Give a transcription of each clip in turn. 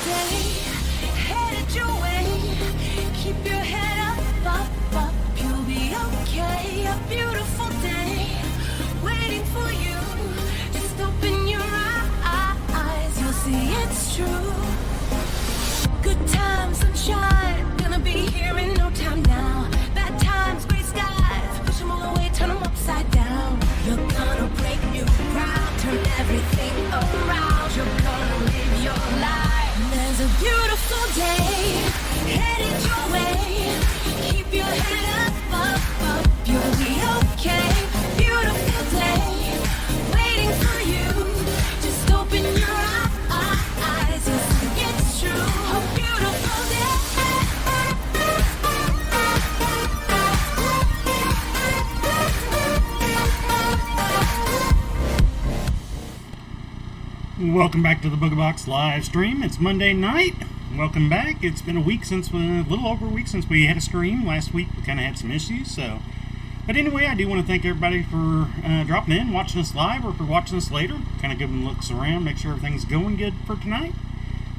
day headed your way. Keep your head up, you'll be okay. A beautiful day waiting for you. Just open your eyes, you'll see it's true. Good times, sunshine, gonna be here in no time now. Bad times, gray skies, push them all away, turn them upside down. You're gonna break new ground, turn everything around. You're gonna live your life. There's a beautiful day headed your way. Keep your head up, you'll be okay. Beautiful day waiting for you. Just open your eyes, you'll see it's true. A beautiful day. Welcome back to the Booga Box live stream. It's Monday night. Welcome back. It's been a little over a week since we had a stream. Last week we kind of had some issues, but anyway, I do want to thank everybody for dropping in, watching us live, or for watching us later. Kind of giving looks around, make sure everything's going good for tonight.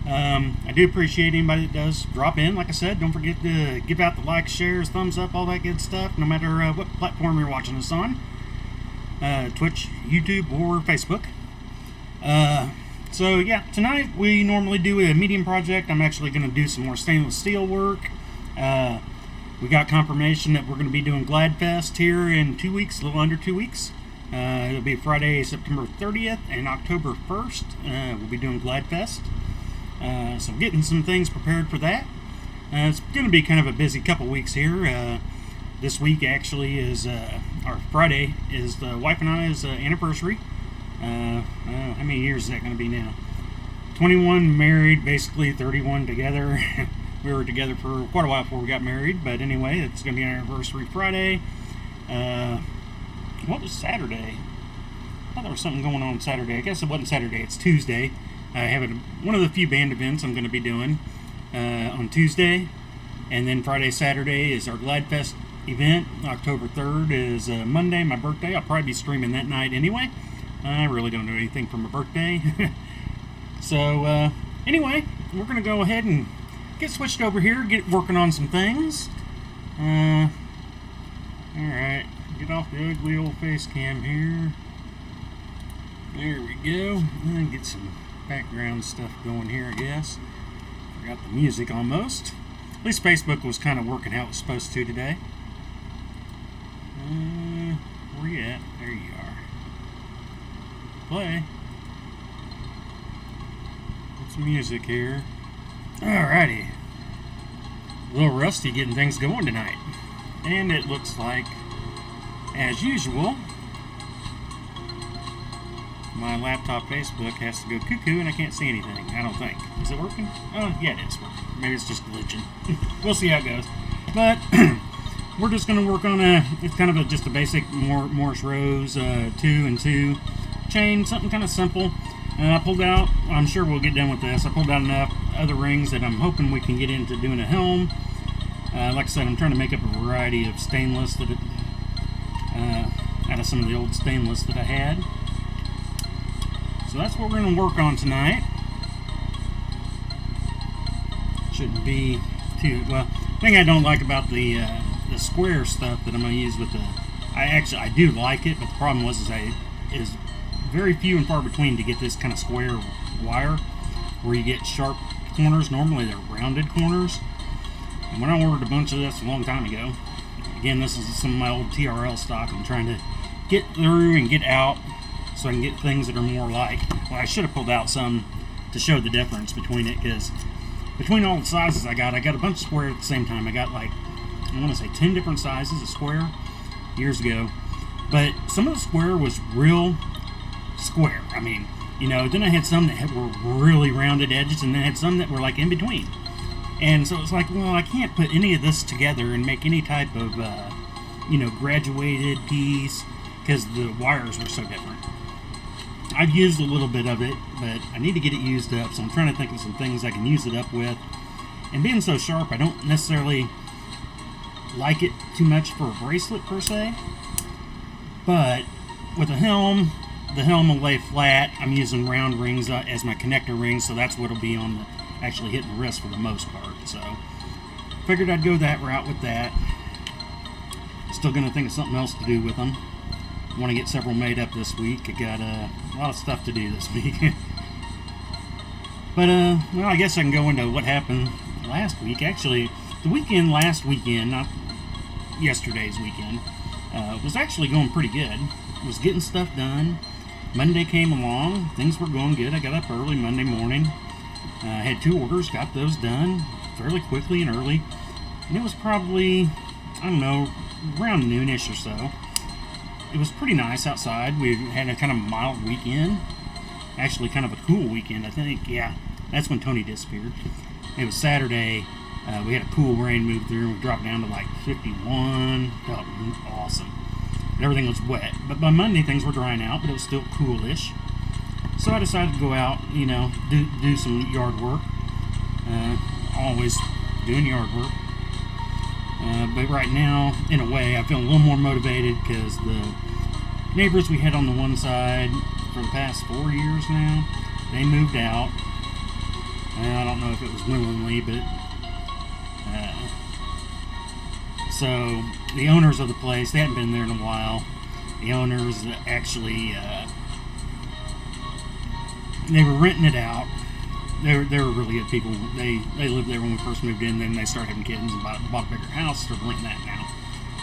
I do appreciate anybody that does drop in. Like I said, don't forget to give out the likes, shares, thumbs up, all that good stuff, no matter what platform you're watching us on. Twitch, YouTube, or Facebook. So yeah, tonight we normally do a medium project. I'm actually going to do some more stainless steel work. We got confirmation that we're going to be doing Gladfest here in 2 weeks, a little under 2 weeks. It'll be Friday, September 30th and October 1st. We'll be doing Gladfest. So getting some things prepared for that. It's going to be kind of a busy couple weeks here. This week actually is, our Friday is the wife and I's anniversary. How many years is that going to be now? 21 married, basically 31 together. We were together for quite a while before we got married, but anyway, it's going to be our anniversary Friday. What was Saturday? I thought there was something going on Saturday. I guess it wasn't Saturday, it's Tuesday. I have one of the few band events I'm going to be doing on Tuesday, and then Friday, Saturday is our Gladfest event. October 3rd is Monday, my birthday. I'll probably be streaming that night anyway. I really don't do anything for my birthday. So, anyway, we're going to go ahead and get switched over here, get working on some things. Alright, get off the ugly old face cam here. There we go. And get some background stuff going here, I guess. Forgot the music almost. At least Facebook was kind of working how it was supposed to today. Where you at? There you are. Play. Get some music here. Alrighty. A little rusty getting things going tonight. And it looks like, as usual, my laptop Facebook has to go cuckoo and I can't see anything. I don't think. Is it working? Oh, yeah, it is working. Maybe it's just glitching. We'll see how it goes. But we're just going to work on it's kind of just a basic Morse rose 2 and 2 chain, something kind of simple. I pulled out, I'm sure we'll get done with this, I pulled out enough other rings that I'm hoping we can get into doing a helm. Like I said, I'm trying to make up a variety of stainless that out of some of the old stainless that I had. So that's what we're going to work on tonight. Shouldn't be too, well, the thing I don't like about the square stuff that I'm going to use with the, I do like it, but the problem is very few and far between to get this kind of square wire where you get sharp corners. Normally they're rounded corners. And when I ordered a bunch of this a long time ago, again, this is some of my old TRL stock. I'm trying to get through and get out so I can get things that are more like, well, I should have pulled out some to show the difference between it, because between all the sizes I got a bunch of square at the same time. I got like, I want to say 10 different sizes of square years ago, but some of the square was real square. I mean, you know, then I had some that were really rounded edges, and then I had some that were like in between. And so it's like, well, I can't put any of this together and make any type of, you know, graduated piece, because the wires were so different. I've used a little bit of it, but I need to get it used up, so I'm trying to think of some things I can use it up with. And being so sharp, I don't necessarily like it too much for a bracelet per se, but with a helm, the helm will lay flat. I'm using round rings as my connector rings, so that's what will be on the actually hitting the wrist for the most part. So figured I'd go that route with that. Still gonna think of something else to do with them. Want to get several made up this week. I got a lot of stuff to do this week. But well, I guess I can go into what happened last week. Actually, the weekend last weekend, not yesterday's weekend, was actually going pretty good. Was getting stuff done. Monday came along, things were going good. I got up early Monday morning, had 2 orders, got those done fairly quickly and early. And it was probably, I don't know, around noonish or so. It was pretty nice outside. We had a kind of mild weekend. Actually, kind of a cool weekend, I think. Yeah, that's when Tony disappeared. It was Saturday. We had a cool rain move through, and we dropped down to like 51. Felt awesome. And everything was wet. But by Monday, things were drying out, but it was still coolish. So I decided to go out, you know, do some yard work. Always doing yard work. But right now, in a way, I feel a little more motivated because the neighbors we had on the one side for the past 4 years now, they moved out. I don't know if it was willingly, but so the owners of the place, they hadn't been there in a while. The owners actually they were renting it out. They were really good people. They lived there when we first moved in. Then they started having kids and bought a bigger house. Started renting that now.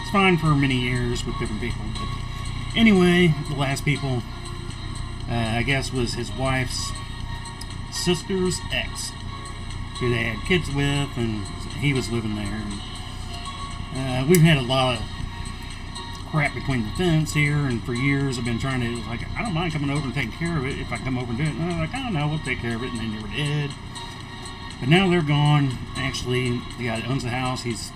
It's fine for many years with different people. But anyway, the last people, I guess, was his wife's sister's ex, who they had kids with, and he was living there. And, we've had a lot of crap between the fence here, and for years I've been trying to, like, I don't mind coming over and taking care of it if I come over and do it. And they're like, oh no, we'll take care of it, and they never did. But now they're gone. Actually, the guy that owns the house, he's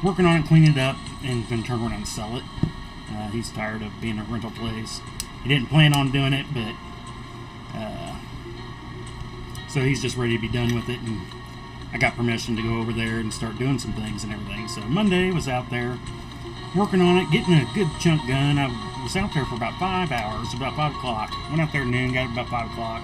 working on it, cleaning it up, and going to turn around and sell it. He's tired of being a rental place. He didn't plan on doing it, but so he's just ready to be done with it, and I got permission to go over there and start doing some things and everything. So Monday was out there working on it, getting a good chunk done. I was out there for about 5 hours, about 5 o'clock. Went out there at noon, got it about 5 o'clock.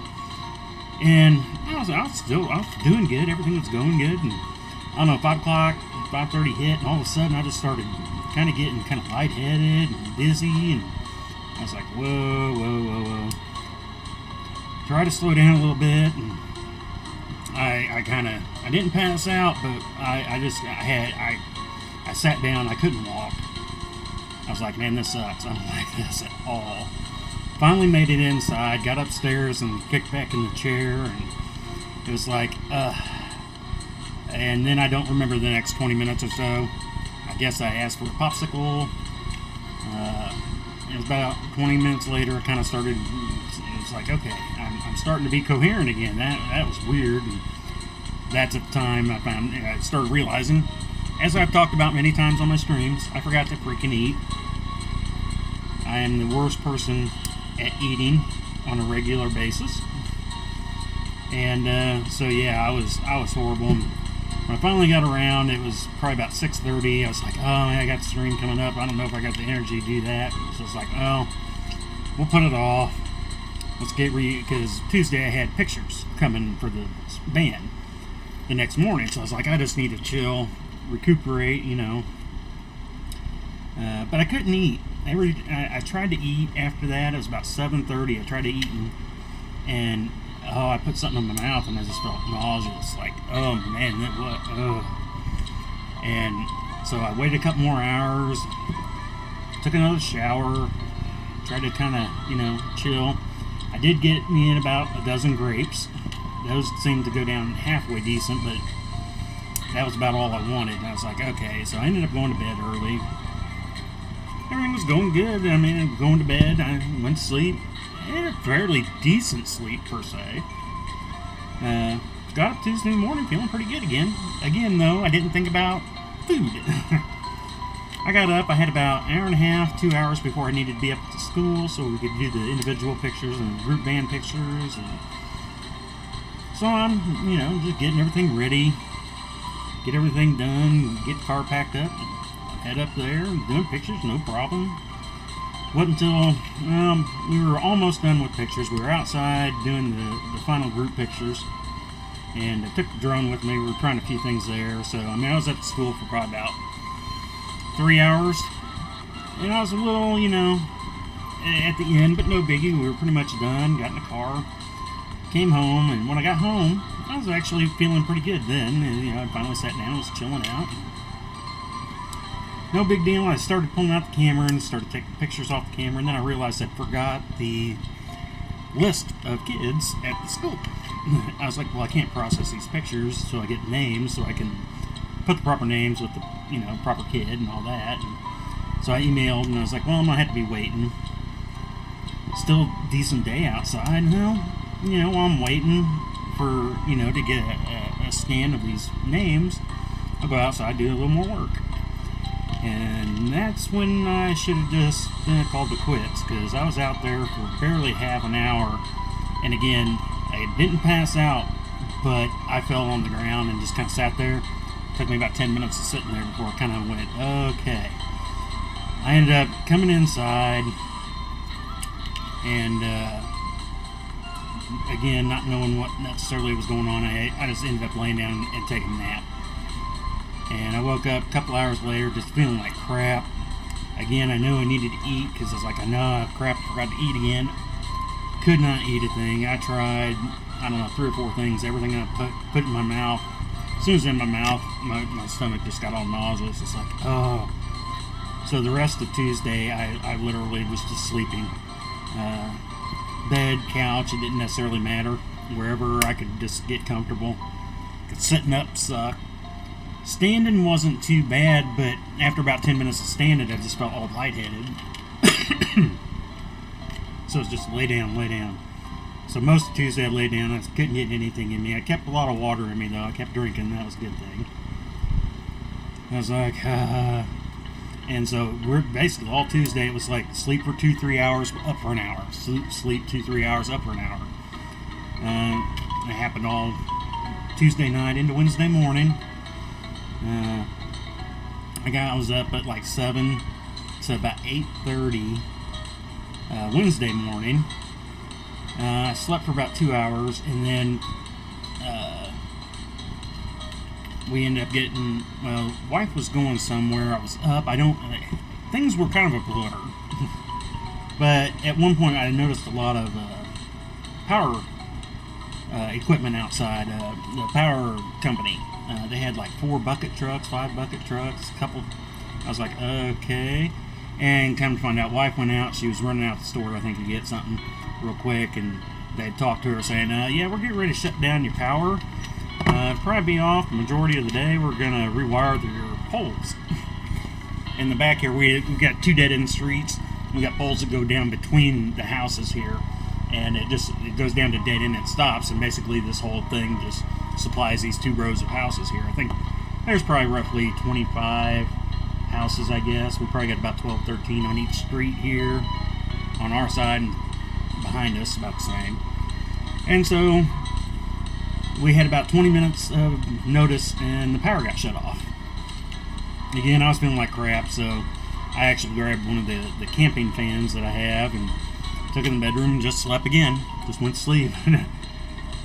And I was doing good. Everything was going good. And I don't know, 5 o'clock, 5:30 hit, and all of a sudden I just started kind of getting kind of lightheaded and dizzy. And I was like, whoa, whoa, whoa, whoa. Try to slow down a little bit. And I didn't pass out, but I sat down. I couldn't walk. I was like, man, this sucks. I don't like this at all. Finally made it inside, got upstairs and kicked back in the chair, and it was like, and then I don't remember the next 20 minutes or so. I guess I asked for a popsicle. It was about 20 minutes later, I kind of started, it was like, okay, I'm starting to be coherent again. That was weird. And that's at the time I started realizing, as I've talked about many times on my streams, I forgot to freaking eat. I am the worst person at eating on a regular basis. And so yeah, I was horrible. And when I finally got around, it was probably about 6:30. I was like, oh man, I got the stream coming up. I don't know if I got the energy to do that. So it's like, oh, we'll put it off. Let's get because Tuesday I had pictures coming for the band the next morning. So I was like, I just need to chill, recuperate, you know. But I couldn't eat. I tried to eat after that. It was about 7:30. I tried to eat, and I put something in my mouth, and I just felt nauseous. Like, oh man, that what? Oh. And so I waited a couple more hours, took another shower, tried to kind of, you know, chill. I did get me in about a dozen grapes. Those seemed to go down halfway decent, but that was about all I wanted. And I was like, okay. So I ended up going to bed early. Everything was going good. I mean, going to bed, I went to sleep. I had a fairly decent sleep, per se. Got up Tuesday morning feeling pretty good again. Again, though, I didn't think about food. I got up, I had about an hour and a half, 2 hours before I needed to be up to school so we could do the individual pictures and group band pictures. And so I'm, you know, just getting everything ready, get everything done, get the car packed up, and head up there and doing pictures, no problem. Wasn't until we were almost done with pictures. We were outside doing the final group pictures, and I took the drone with me. We were trying a few things there. So, I mean, I was at the school for probably about 3 hours. And I was a little, you know, at the end, but no biggie. We were pretty much done. Got in the car, came home, and when I got home, I was actually feeling pretty good then. And, you know, I finally sat down, was chilling out. No big deal. I started pulling out the camera and started taking pictures off the camera, and then I realized I forgot the list of kids at the school. I was like, well, I can't process these pictures, so I get names so I can put the proper names with the, you know, proper kid and all that. And so I emailed, and I was like, well, I'm gonna have to be waiting. Still a decent day outside. Well, you know, while I'm waiting for, you know, to get a scan of these names, I'll go outside, do a little more work. And that's when I should have just called it quits, because I was out there for barely half an hour. And again, I didn't pass out, but I fell on the ground and just kind of sat there. It took me about 10 minutes of sitting there before I kind of went, okay. I ended up coming inside, and again, not knowing what necessarily was going on, I just ended up laying down and taking a nap. And I woke up a couple hours later just feeling like crap. Again, I knew I needed to eat, because I was like, I know, crap, I forgot to eat again. Could not eat a thing. I tried, I don't know, 3 or 4 things, everything I put in my mouth. As soon as in my mouth, my stomach just got all nauseous. It's like, oh. So the rest of Tuesday, I literally was just sleeping. Bed, couch, it didn't necessarily matter. Wherever I could just get comfortable. Sitting up sucked. Standing wasn't too bad, but after about 10 minutes of standing, I just felt all lightheaded. So it's just lay down, lay down. So most of Tuesday I laid down. I couldn't get anything in me. I kept a lot of water in me, though. I kept drinking. That was a good thing. I was like, and so we're basically all Tuesday. It was like sleep for 2-3 hours, up for an hour. Sleep 2-3 hours, up for an hour. It happened all Tuesday night into Wednesday morning. I was up at like 7 to about 8:30 Wednesday morning. I slept for about 2 hours, and then we ended up getting, well, wife was going somewhere. I was up. Things were kind of a blur. But at one point I noticed a lot of power equipment outside. The power company. They had like 4 bucket trucks, 5 bucket trucks, a couple. I was like, okay. And come to find out, wife went out. She was running out the store, I think, to get something real quick. And they talked to her saying, yeah, we're getting ready to shut down your power. Probably be off the majority of the day. We're going to rewire your poles. In the back here, we got 2 dead-end streets. We got poles that go down between the houses here. And it goes down to dead end and stops. And basically this whole thing just supplies these 2 rows of houses here. I think there's probably roughly 25 houses, I guess. We probably got about 12, 13 on each street here on our side, and behind us about the same. And so we had about 20 minutes of notice, and the power got shut off. Again, I was feeling like crap, so I actually grabbed one of the camping fans that I have and took it in the bedroom and just slept again. Just went to sleep.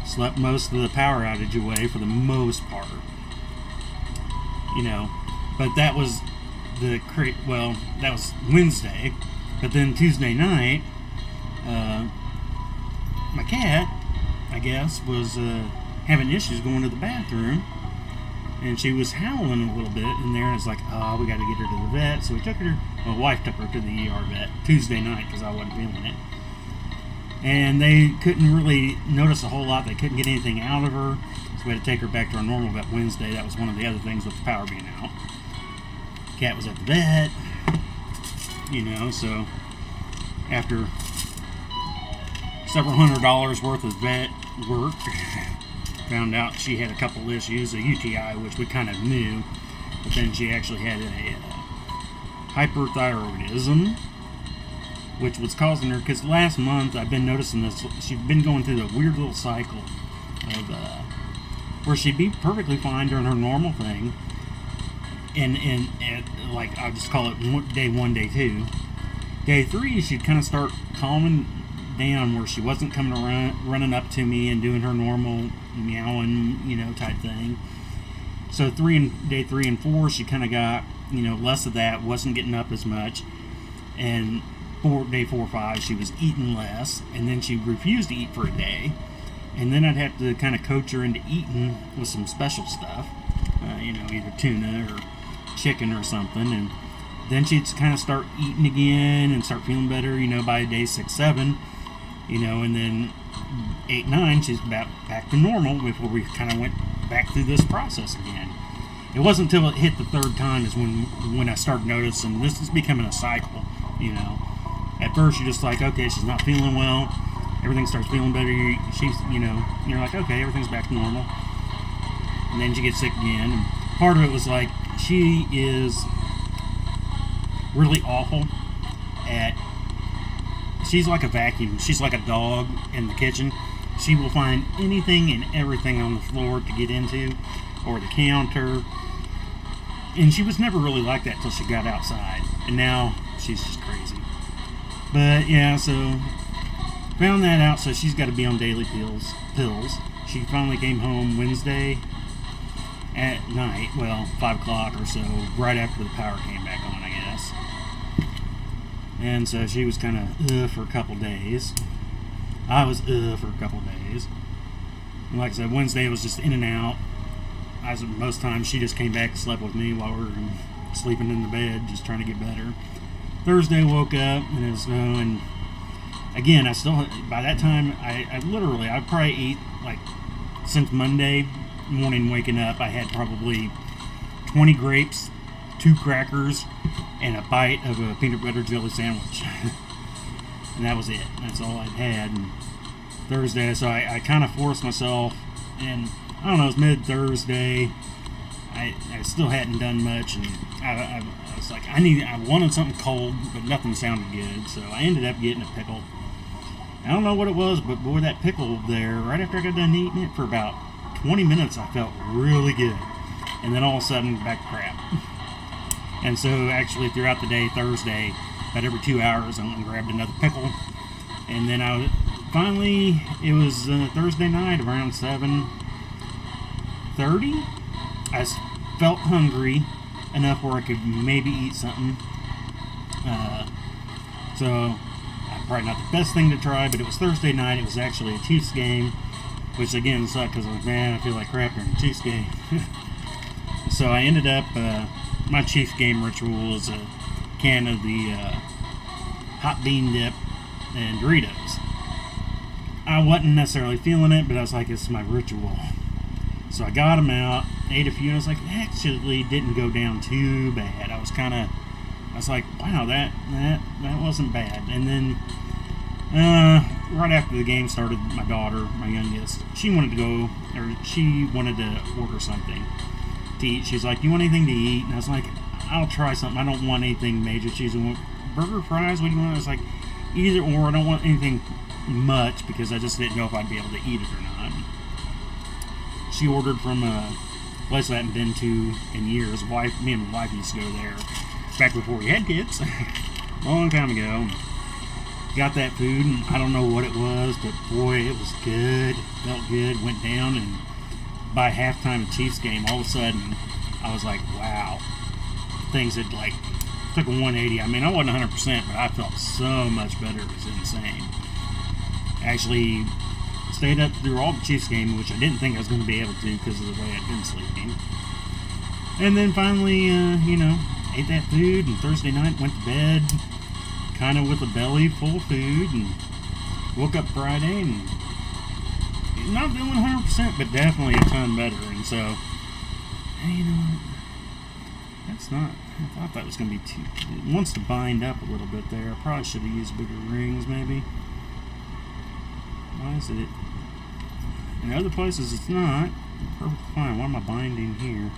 Slept most of the power outage away for the most part. You know, but that was that was Wednesday. But then Tuesday night, my cat, I guess, was having issues going to the bathroom. And she was howling a little bit in there, and it's like, oh, we got to get her to the vet. So we took her, my wife took her to the ER vet Tuesday night because I wasn't feeling it. And they couldn't really notice a whole lot. They couldn't get anything out of her. So we had to take her back to our normal vet Wednesday. That was one of the other things with the power being out. Cat was at the vet, you know, so after several $100s worth of vet work, found out she had a couple issues, a UTI, which we kind of knew, but then she actually had a hyperthyroidism, which was causing her, because last month I've been noticing this, she'd been going through a weird little cycle of where she'd be perfectly fine during her normal thing, and like, I'll just call it day 1, day 2. Day 3, she'd kind of start calming down where she wasn't coming running up to me and doing her normal meowing, type thing. So day 3 and 4, she kind of got, less of that, wasn't getting up as much. And day 4 or 5, she was eating less, and then she refused to eat for a day. And then I'd have to kind of coach her into eating with some special stuff, either tuna or chicken or something. And then she'd kind of start eating again and start feeling better, by day 6, 7, and then 8, 9, she's back to normal before we kind of went back through this process again. It wasn't until it hit the 3rd time is when I started noticing this is becoming a cycle, At first you're just like, okay, she's not feeling well. Everything starts feeling better. You're like, okay, everything's back to normal. And then she gets sick again. And part of it was like, she is really awful she's like a vacuum. She's like a dog in the kitchen. She will find anything and everything on the floor to get into, or the counter. And she was never really like that till she got outside. And now she's just crazy. But yeah, so found that out, so she's got to be on daily pills. She finally came home Wednesday at night, 5 o'clock or so, right after the power came back on, I guess. And so she was kind of for a couple days. I was for a couple days. And like I said, Wednesday was just in and out. Most times she just came back and slept with me while we were sleeping in the bed, just trying to get better. Thursday woke up and it was and again, by that time, I probably ate, since Monday morning waking up, I had probably 20 grapes, 2 crackers, and a bite of a peanut butter jelly sandwich. And that was it. That's all I'd had. And Thursday, so I kind of forced myself, and I don't know, it was mid-Thursday. I still hadn't done much, and I was like, I wanted something cold, but nothing sounded good, so I ended up getting a pickle. I don't know what it was, but boy, that pickle there, right after I got done eating it for about 20 minutes, I felt really good. And then all of a sudden, back to crap. And so actually throughout the day, Thursday, about every 2 hours, I went and grabbed another pickle. And then it was Thursday night around 7:30. I felt hungry enough where I could maybe eat something. So probably not the best thing to try, but it was Thursday night. It was actually a Chiefs game, which again sucked because I was like, man, I feel like crap during the Chiefs game. So I ended up, my Chiefs game ritual is a can of the hot bean dip and Doritos. I wasn't necessarily feeling it, but I was like, it's my ritual. So I got them out, ate a few, and I was like, it actually didn't go down too bad. I was like, wow, that wasn't bad. And then right after the game started, my daughter, my youngest, she wanted to order something to eat. She's like, you want anything to eat? And I was like, I'll try something. I don't want anything major. She's like, burger, fries, what do you want? I was like, either or. I don't want anything much because I just didn't know if I'd be able to eat it or not. She ordered from a place I hadn't been to in years. Me and my wife used to go there back before we had kids, a long time ago. Got that food, and I don't know what it was, but boy, it was good. Felt good. Went down, and by halftime of Chiefs game, all of a sudden, I was like, wow. Things had took a 180. I mean, I wasn't 100%, but I felt so much better. It was insane. Actually, stayed up through all the Chiefs game, which I didn't think I was going to be able to because of the way I'd been sleeping. And then finally, ate that food, and Thursday night went to bed kind of with a belly full of food, and woke up Friday and not feeling 100%, but definitely a ton better. And so, you know what? That's not, I thought that was going to be too, it wants to bind up a little bit there. I probably should have used bigger rings maybe. Why is it? In other places it's not. Perfectly fine. Why am I binding here?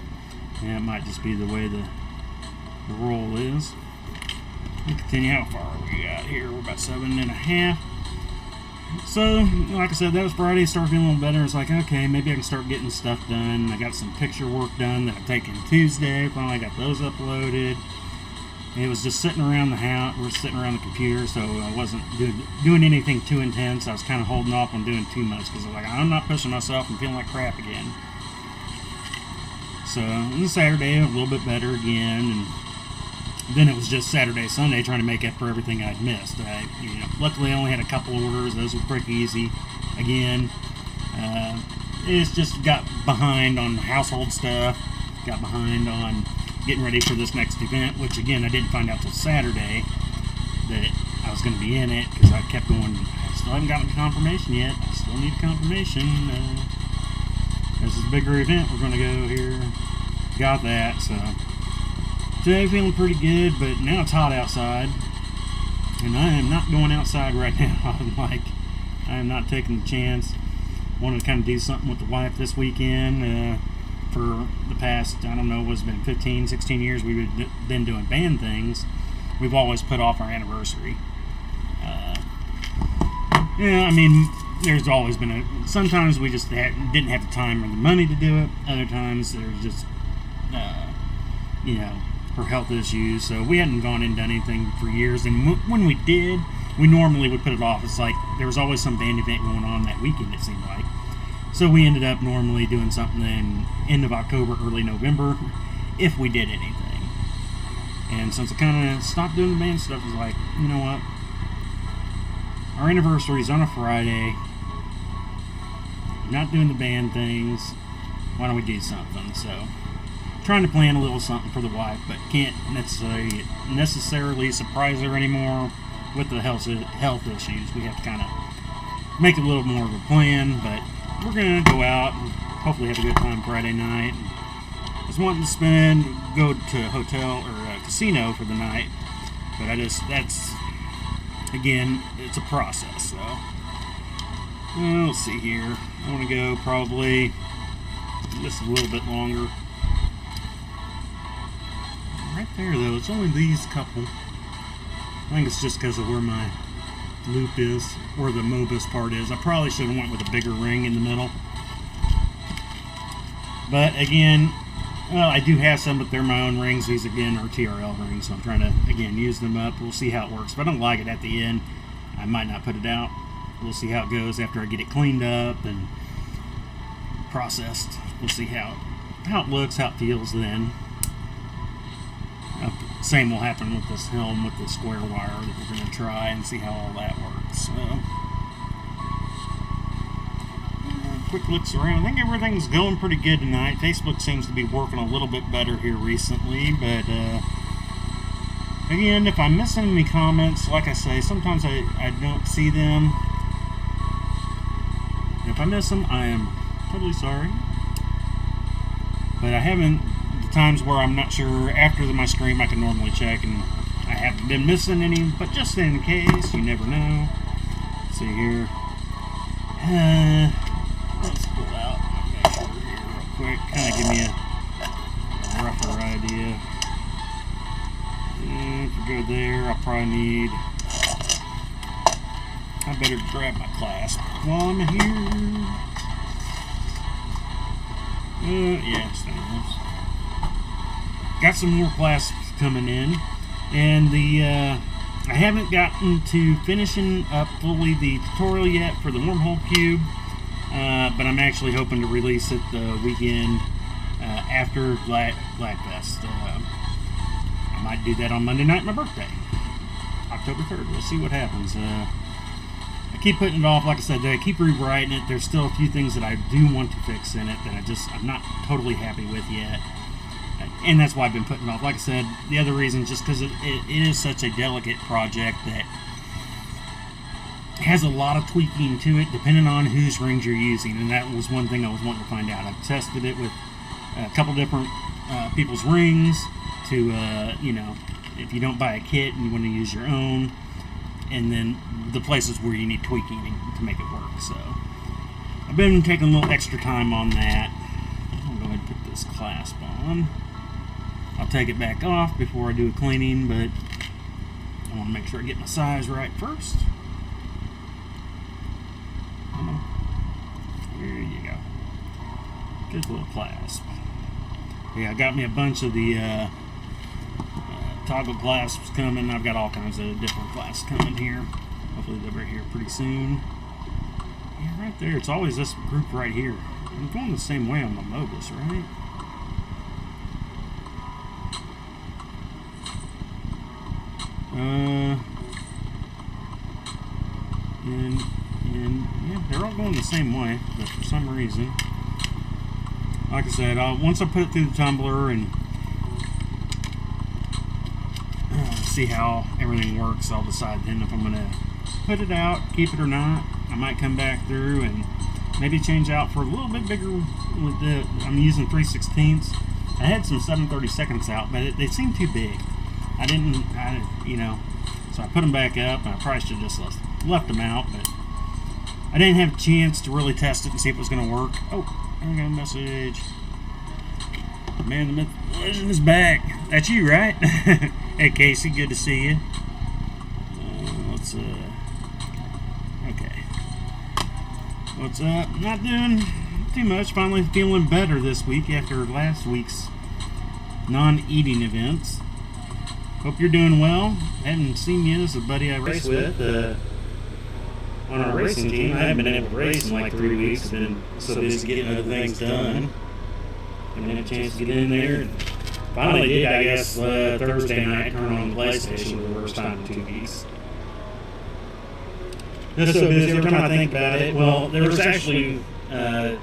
Yeah, it might just be the way the roll is. We'll continue. How far are we got here? We're about 7.5. So, like I said, that was Friday. Started feeling a little better. It's like, okay, maybe I can start getting stuff done. I got some picture work done that I've taken Tuesday. Finally got those uploaded. It was just sitting around the house. We're sitting around the computer, so I wasn't doing anything too intense. I was kind of holding off on doing too much because I was like, I'm not pushing myself and feeling like crap again. So on Saturday, a little bit better again, and then it was just Saturday, Sunday, trying to make up for everything I'd missed. Luckily, I only had a couple orders. Those were pretty easy. Again, it's just got behind on household stuff. Got behind on getting ready for this next event, which again I didn't find out till Saturday that I was going to be in it because I kept going. I still haven't gotten confirmation yet. I still need confirmation. This is a bigger event. We're going to go here. Got that. So today feeling pretty good, but now it's hot outside, and I am not going outside right now. I am not taking the chance. Wanted to kind of do something with the wife this weekend. For the past, I don't know, what's been 15, 16 years we've been doing band things. We've always put off our anniversary. I mean, there's always been sometimes we just didn't have the time or the money to do it. Other times there's just, for health issues. So we hadn't gone and done anything for years. And when we did, we normally would put it off. It's like there was always some band event going on that weekend, it seemed like. So we ended up normally doing something in end of October, early November, if we did anything. And since I kind of stopped doing the band stuff, I was like, you know what? Our anniversary is on a Friday. Not doing the band things. Why don't we do something? So, trying to plan a little something for the wife, but can't necessarily surprise her anymore with the health issues. We have to kind of make a little more of a plan, but we're going to go out and hopefully have a good time Friday night. I was wanting to go to a hotel or a casino for the night, but that's, again, it's a process. So, let's see here. I want to go probably just a little bit longer. Right there, though, it's only these couple. I think it's just because of where my loop is, where the Mobus part is. I probably should have went with a bigger ring in the middle. But again, I do have some, but they're my own rings. These again are TRL rings, so I'm trying to again use them up. We'll see how it works. If I don't like it at the end, I might not put it out. We'll see how it goes after I get it cleaned up and processed. We'll see how it looks, how it feels then. Same will happen with this helm with the square wire that we're going to try and see how all that works. Quick looks around. I think everything's going pretty good tonight. Facebook seems to be working a little bit better here recently, but again, if I'm missing any comments, like I say, sometimes I don't see them. And if I miss them, I am totally sorry. But I haven't, the times where I'm not sure, after my stream I can normally check, and I haven't been missing any, but just in case, you never know. Let's see here. Let's pull out my measure here real quick, kind of give me a rougher idea. If we go there, I'll probably need, I better grab my clasp while I'm here. Yeah, stainless. Got some more clasps coming in, and I haven't gotten to finishing up fully the tutorial yet for the wormhole cube, but I'm actually hoping to release it the weekend after Gladfest. I might do that on Monday night, my birthday, October 3rd. We'll see what happens. I keep putting it off, like I said, I keep rewriting it. There's still a few things that I do want to fix in it that I'm not totally happy with yet. And that's why I've been putting it off. Like I said, the other reason is just because it is such a delicate project that has a lot of tweaking to it depending on whose rings you're using. And that was one thing I was wanting to find out. I've tested it with a couple different people's rings to, if you don't buy a kit and you want to use your own, and then the places where you need tweaking to make it work. So I've been taking a little extra time on that. I'll go ahead and put this clasp on. I'll take it back off before I do a cleaning, but I want to make sure I get my size right first. There you go. Good little clasp. Yeah, I got me a bunch of the toggle glass was coming. I've got all kinds of different glass coming here. Hopefully they'll be here pretty soon. Yeah, right there. It's always this group right here. I'm going the same way on my Mogus, right? And yeah, they're all going the same way, but for some reason, like I said, once I put it through the tumbler and see how everything works, I'll decide then if I'm going to put it out, keep it or not. I might come back through and maybe change out for a little bit bigger with the, I'm using 3/16. I had some 7/32 out, but they seemed too big. You know, so I put them back up, and I probably should have just left them out, but I didn't have a chance to really test it and see if it was going to work. Oh, I got a message. Man, the myth legend is back. That's you, right? Hey, Casey, good to see you. Okay. What's up? Not doing too much. Finally feeling better this week after last week's non-eating events. Hope you're doing well. Hadn't seen you. This is a buddy I race with on our racing team. I haven't been able to race in like 3 weeks. I've been so busy getting other things done. Haven't had a chance to get in there. And finally did, I guess, Thursday night, turn on the PlayStation for the first time in 2 weeks. Just so busy every time I think about it. Well, there was actually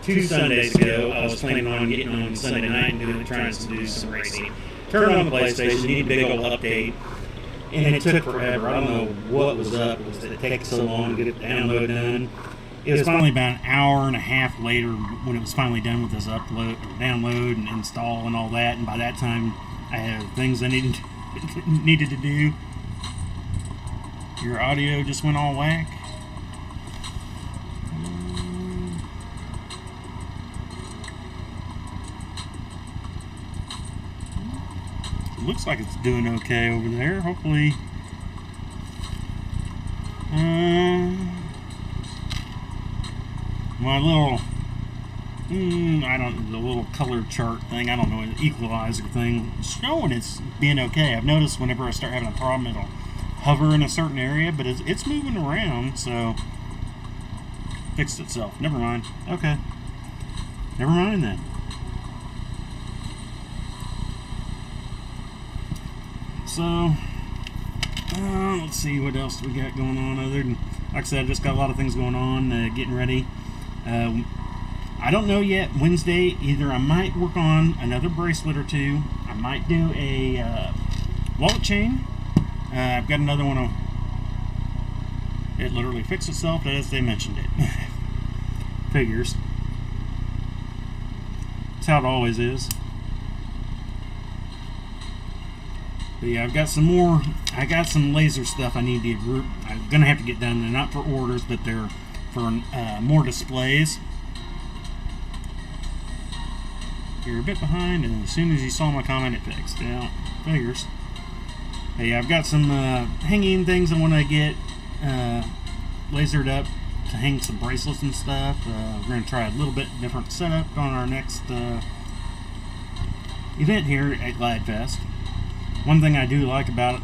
2 Sundays ago, I was planning on getting on Sunday night and trying to do some racing. Turned on the PlayStation, needed a big old update, and it took forever. I don't know what was up. It was it takes so long to get the download done. It was finally about an hour and a half later when it was finally done with this download and install and all that. And by that time, I had things I needed to do. Your audio just went all whack. Looks like it's doing okay over there. Hopefully, my little, the little color chart thing, I don't know, the equalizer thing, showing it's being okay. I've noticed whenever I start having a problem, it'll hover in a certain area, but it's moving around, so fixed itself. Never mind. Okay. Never mind then. So, let's see what else we got going on other than, like I said, I've just got a lot of things going on, getting ready. I don't know yet. Wednesday, either I might work on another bracelet or two. I might do a wallet chain. I've got another one. It literally fixed itself as they mentioned it. Figures. That's how it always is. But yeah, I've got some more. I got some laser stuff I need to group. I'm gonna have to get done. They're not for orders, but they're for more displays. You're a bit behind, and as soon as you saw my comment, it fixed. Yeah, figures. Hey, yeah, I've got some hanging things I want to get lasered up to hang some bracelets and stuff. We're gonna try a little bit different setup on our next event here at Glad Fest. One thing I do like about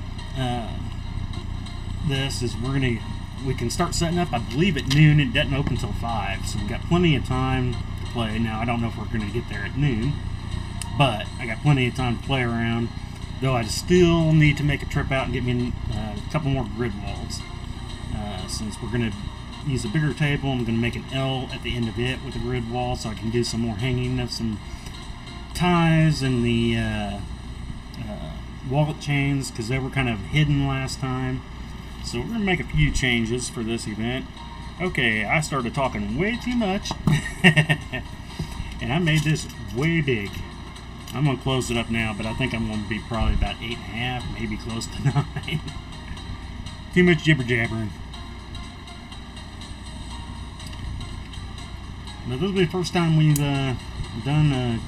this is we can start setting up, I believe at noon. It doesn't open until 5, so we've got plenty of time to play. Now I don't know if we're going to get there at noon, but I got plenty of time to play around, though I still need to make a trip out and get me a couple more grid walls. Since we're going to use a bigger table, I'm going to make an L at the end of it with a grid wall so I can do some more hanging of some ties and the wallet chains, because they were kind of hidden last time. So we're going to make a few changes for this event. Okay, I started talking way too much and I made this way big. I'm going to close it up now, but I think I'm going to be probably about 8.5, maybe close to 9. Too much jibber jabbering. Now this will be the first time we've done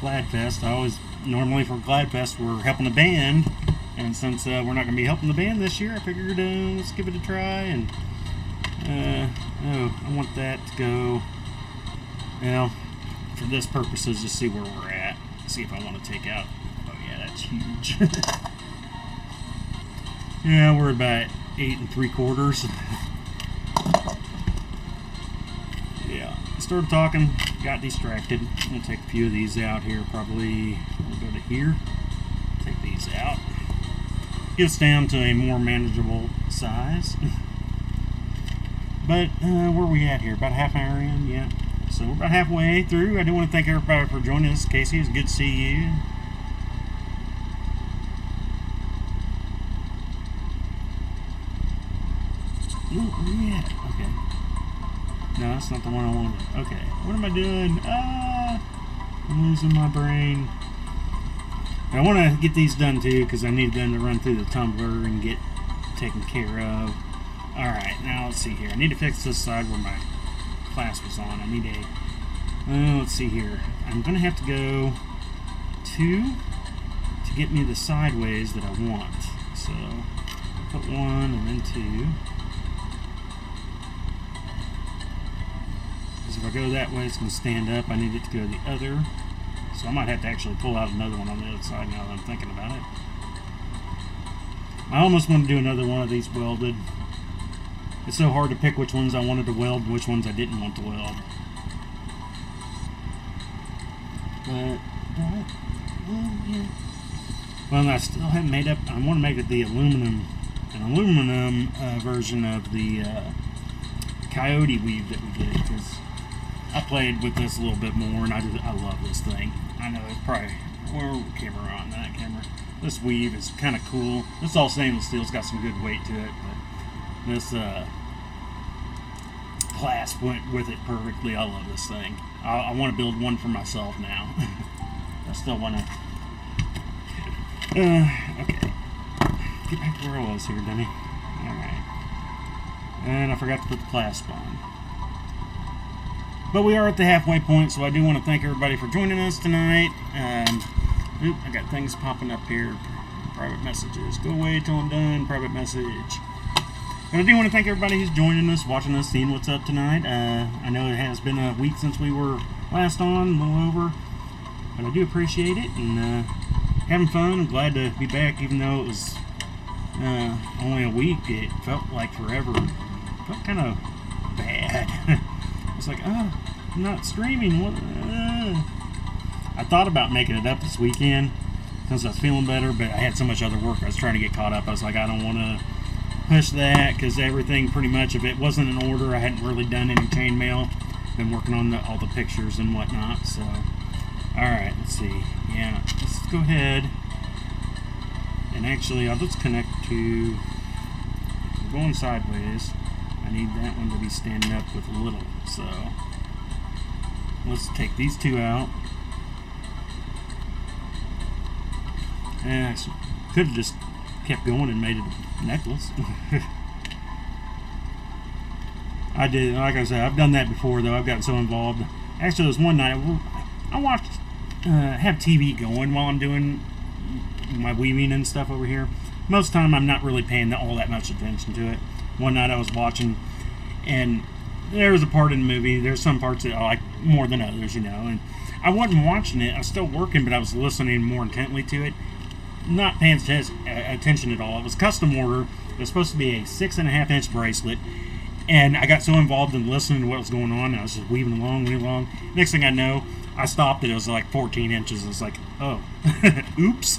Gladfest. I always, normally for Gladfest, we're helping a band, and since we're not going to be helping the band this year, I figured let's give it a try. And I want that to go, well, for this purposes, just see where we're at. See if I want to take out. Oh yeah, that's huge. Yeah, we're about 8 3/4. Yeah, started talking, got distracted. I'm gonna take a few of these out here. Probably we'll go to here. Take these out. Get us down to a more manageable size. But where are we at here? About a half hour in, yeah. So we're about halfway through. I do want to thank everybody for joining us. Casey, it's good to see you. Ooh, where are we at? Okay. No, that's not the one I wanted. Okay. What am I doing? I'm losing my brain. I want to get these done too because I need them to run through the tumbler and get taken care of. Alright, now let's see here. I need to fix this side where my class was on. I need a... let's see here. I'm going to have to go 2 to get me the sideways that I want. So, put 1 and then 2. Because if I go that way, it's going to stand up. I need it to go the other. So I might have to actually pull out another one on the other side now that I'm thinking about it. I almost want to do another one of these welded. It's so hard to pick which ones I wanted to weld and which ones I didn't want to weld. But, yeah. Well, I still haven't made up. I want to make it the aluminum version of the coyote weave that we did, because I played with this a little bit more, and I love this thing. I know it's probably, where camera on that camera. This weave is kind of cool. It's all stainless steel. It's got some good weight to it, but this clasp went with it perfectly. I love this thing. I want to build one for myself now. I still want to. Okay. Get back to where I was here, Denny. Alright. And I forgot to put the clasp on. But we are at the halfway point, so I do want to thank everybody for joining us tonight. I got things popping up here. Private messages. Go away till I'm done. Private message. But I do want to thank everybody who's joining us, watching us, seeing what's up tonight. I know it has been a week since we were last on, a little over. But I do appreciate it, and having fun. I'm glad to be back, even though it was only a week. It felt like forever. It felt kind of bad. It's like, I'm not streaming. What? I thought about making it up this weekend since I was feeling better, but I had so much other work I was trying to get caught up. I was like, I don't want to push that because everything pretty much of it wasn't in order. I hadn't really done any chainmail. Been working on all the pictures and whatnot. So, alright, let's see. Yeah, let's go ahead. And actually, I'll just connect to... I'm going sideways. I need that one to be standing up with a little, so let's take these two out. And I could have just kept going and made it a necklace. I did, like I said, I've done that before though. I've gotten so involved. Actually, there was one night I watched, have TV going while I'm doing my weaving and stuff over here. Most of the time I'm not really paying all that much attention to it. One night I was watching, and there was a part in the movie, there's some parts that I like more than others, you know, and I wasn't watching it, I was still working, but I was listening more intently to it, not paying attention at all. It was custom order. It was supposed to be a 6.5-inch bracelet, and I got so involved in listening to what was going on, I was just weaving along. Next thing I know, I stopped it was like 14 inches. I was like, oh, oops.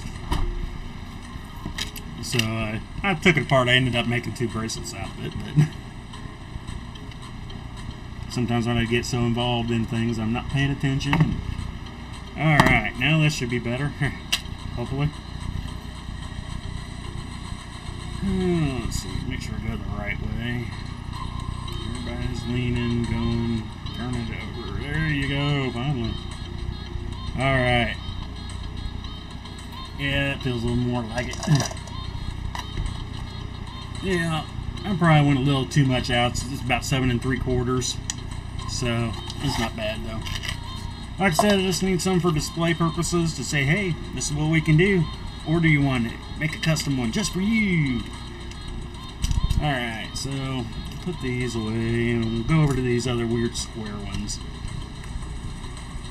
So I took it apart. I ended up making 2 bracelets out of it. But sometimes when I get so involved in things, I'm not paying attention. Alright, now this should be better. Hopefully. Let's see, make sure I go the right way. Everybody's leaning, going, turn it over. There you go, finally. Alright. Yeah, it feels a little more like it. Yeah, I probably went a little too much out. So it's about 7 3/4. So it's not bad though. Like I said, I just need some for display purposes to say, hey, this is what we can do. Or do you want to make a custom one just for you? Alright, so put these away and we'll go over to these other weird square ones.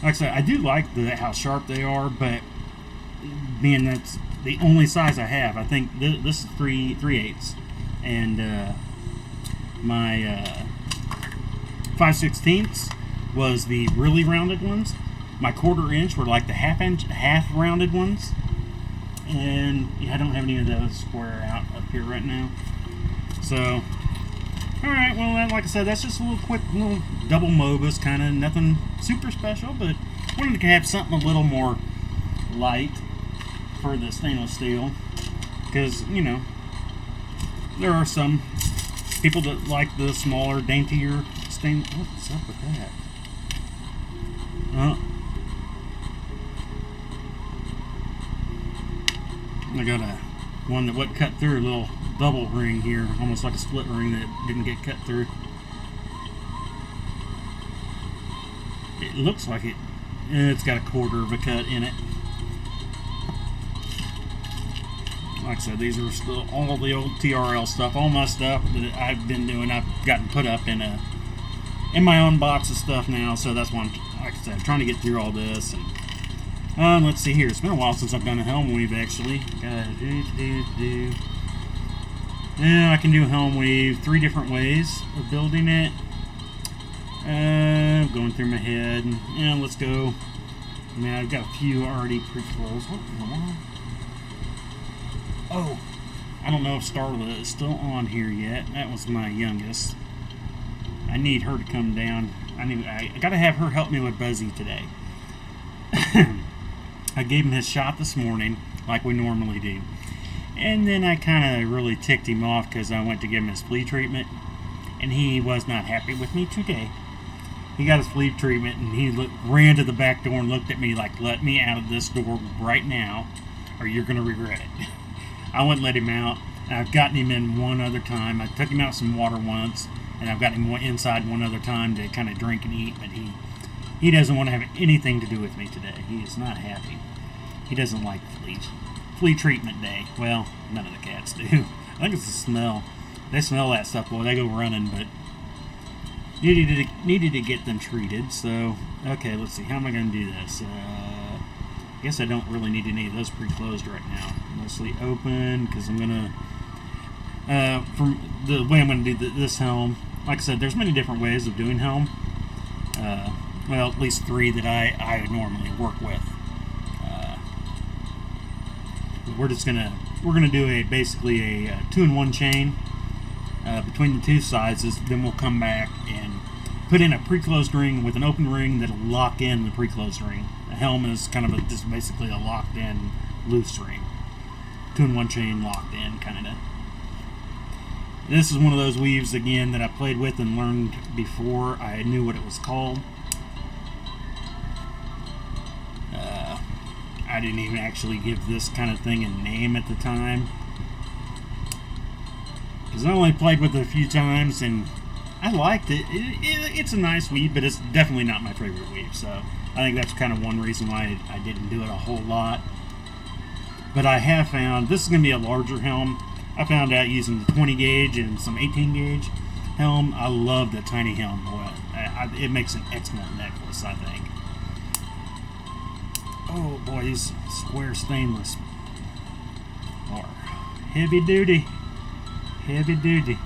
Like I said, I do like how sharp they are, but being that's the only size I have. I think this is 3/8, and my 5/16 was the really rounded ones. My 1/4 inch were like the half rounded ones, and yeah, I don't have any of those square out up here right now. So, all right, well, like I said, that's just a little quick little double Mogus, kind of nothing super special, but wanted to have something a little more light for the stainless steel, because you know there are some people that like the smaller, daintier stain. What's up with that? I got one that wasn't cut through, a little double ring here, almost like a split ring that didn't get cut through. It looks like it's got a 1/4 of a cut in it. Like I said, these are still all the old TRL stuff, all my stuff that I've been doing. I've gotten put up in my own box of stuff now, so that's why I'm, like I said, trying to get through all this. And let's see here. It's been a while since I've done a helm weave, actually. Yeah, I can do a helm weave 3 different ways of building it. Going through my head. And let's go. I mean, I've got a few already pre-closed. What in the world? Oh, I don't know if Starla is still on here yet. That was my youngest. I need her to come down. I gotta have her help me with Buzzy today. I gave him his shot this morning, like we normally do. And then I kind of really ticked him off because I went to give him his flea treatment. And he was not happy with me today. He got his flea treatment and he ran to the back door and looked at me like, let me out of this door right now or you're going to regret it. I wouldn't let him out. I've gotten him in one other time. I took him out some water once, and I've got him inside one other time to kind of drink and eat, but he doesn't want to have anything to do with me today. He is not happy. He doesn't like fleas. Flea treatment day. Well, none of the cats do. I think it's the smell. They smell that stuff, boy. They go running, but needed to get them treated. So, okay, let's see. How am I going to do this? I guess I don't really need any of those pre-closed right now. Mostly open, because I'm going to, from the way I'm going to do this helm, like I said, there's many different ways of doing helm. Well, at least 3 that I normally work with. We're gonna do basically a 2-in-1 chain between the 2 sizes. Then we'll come back and put in a pre-closed ring with an open ring that'll lock in the pre-closed ring. The helm is kind of just basically a locked-in loose ring. 2-in-1 chain locked in, kind of. This is one of those weaves again that I played with and learned before I knew what it was called. I didn't even actually give this kind of thing a name at the time, because I only played with it a few times and I liked it. It's a nice weave, but it's definitely not my favorite weave, so I think that's kind of one reason why I didn't do it a whole lot. But I have found, this is going to be a larger helm. I found out using the 20 gauge and some 18 gauge helm. I love the tiny helm, boy. It makes an excellent necklace, I think. Oh boy, these square stainless are heavy duty. Heavy duty.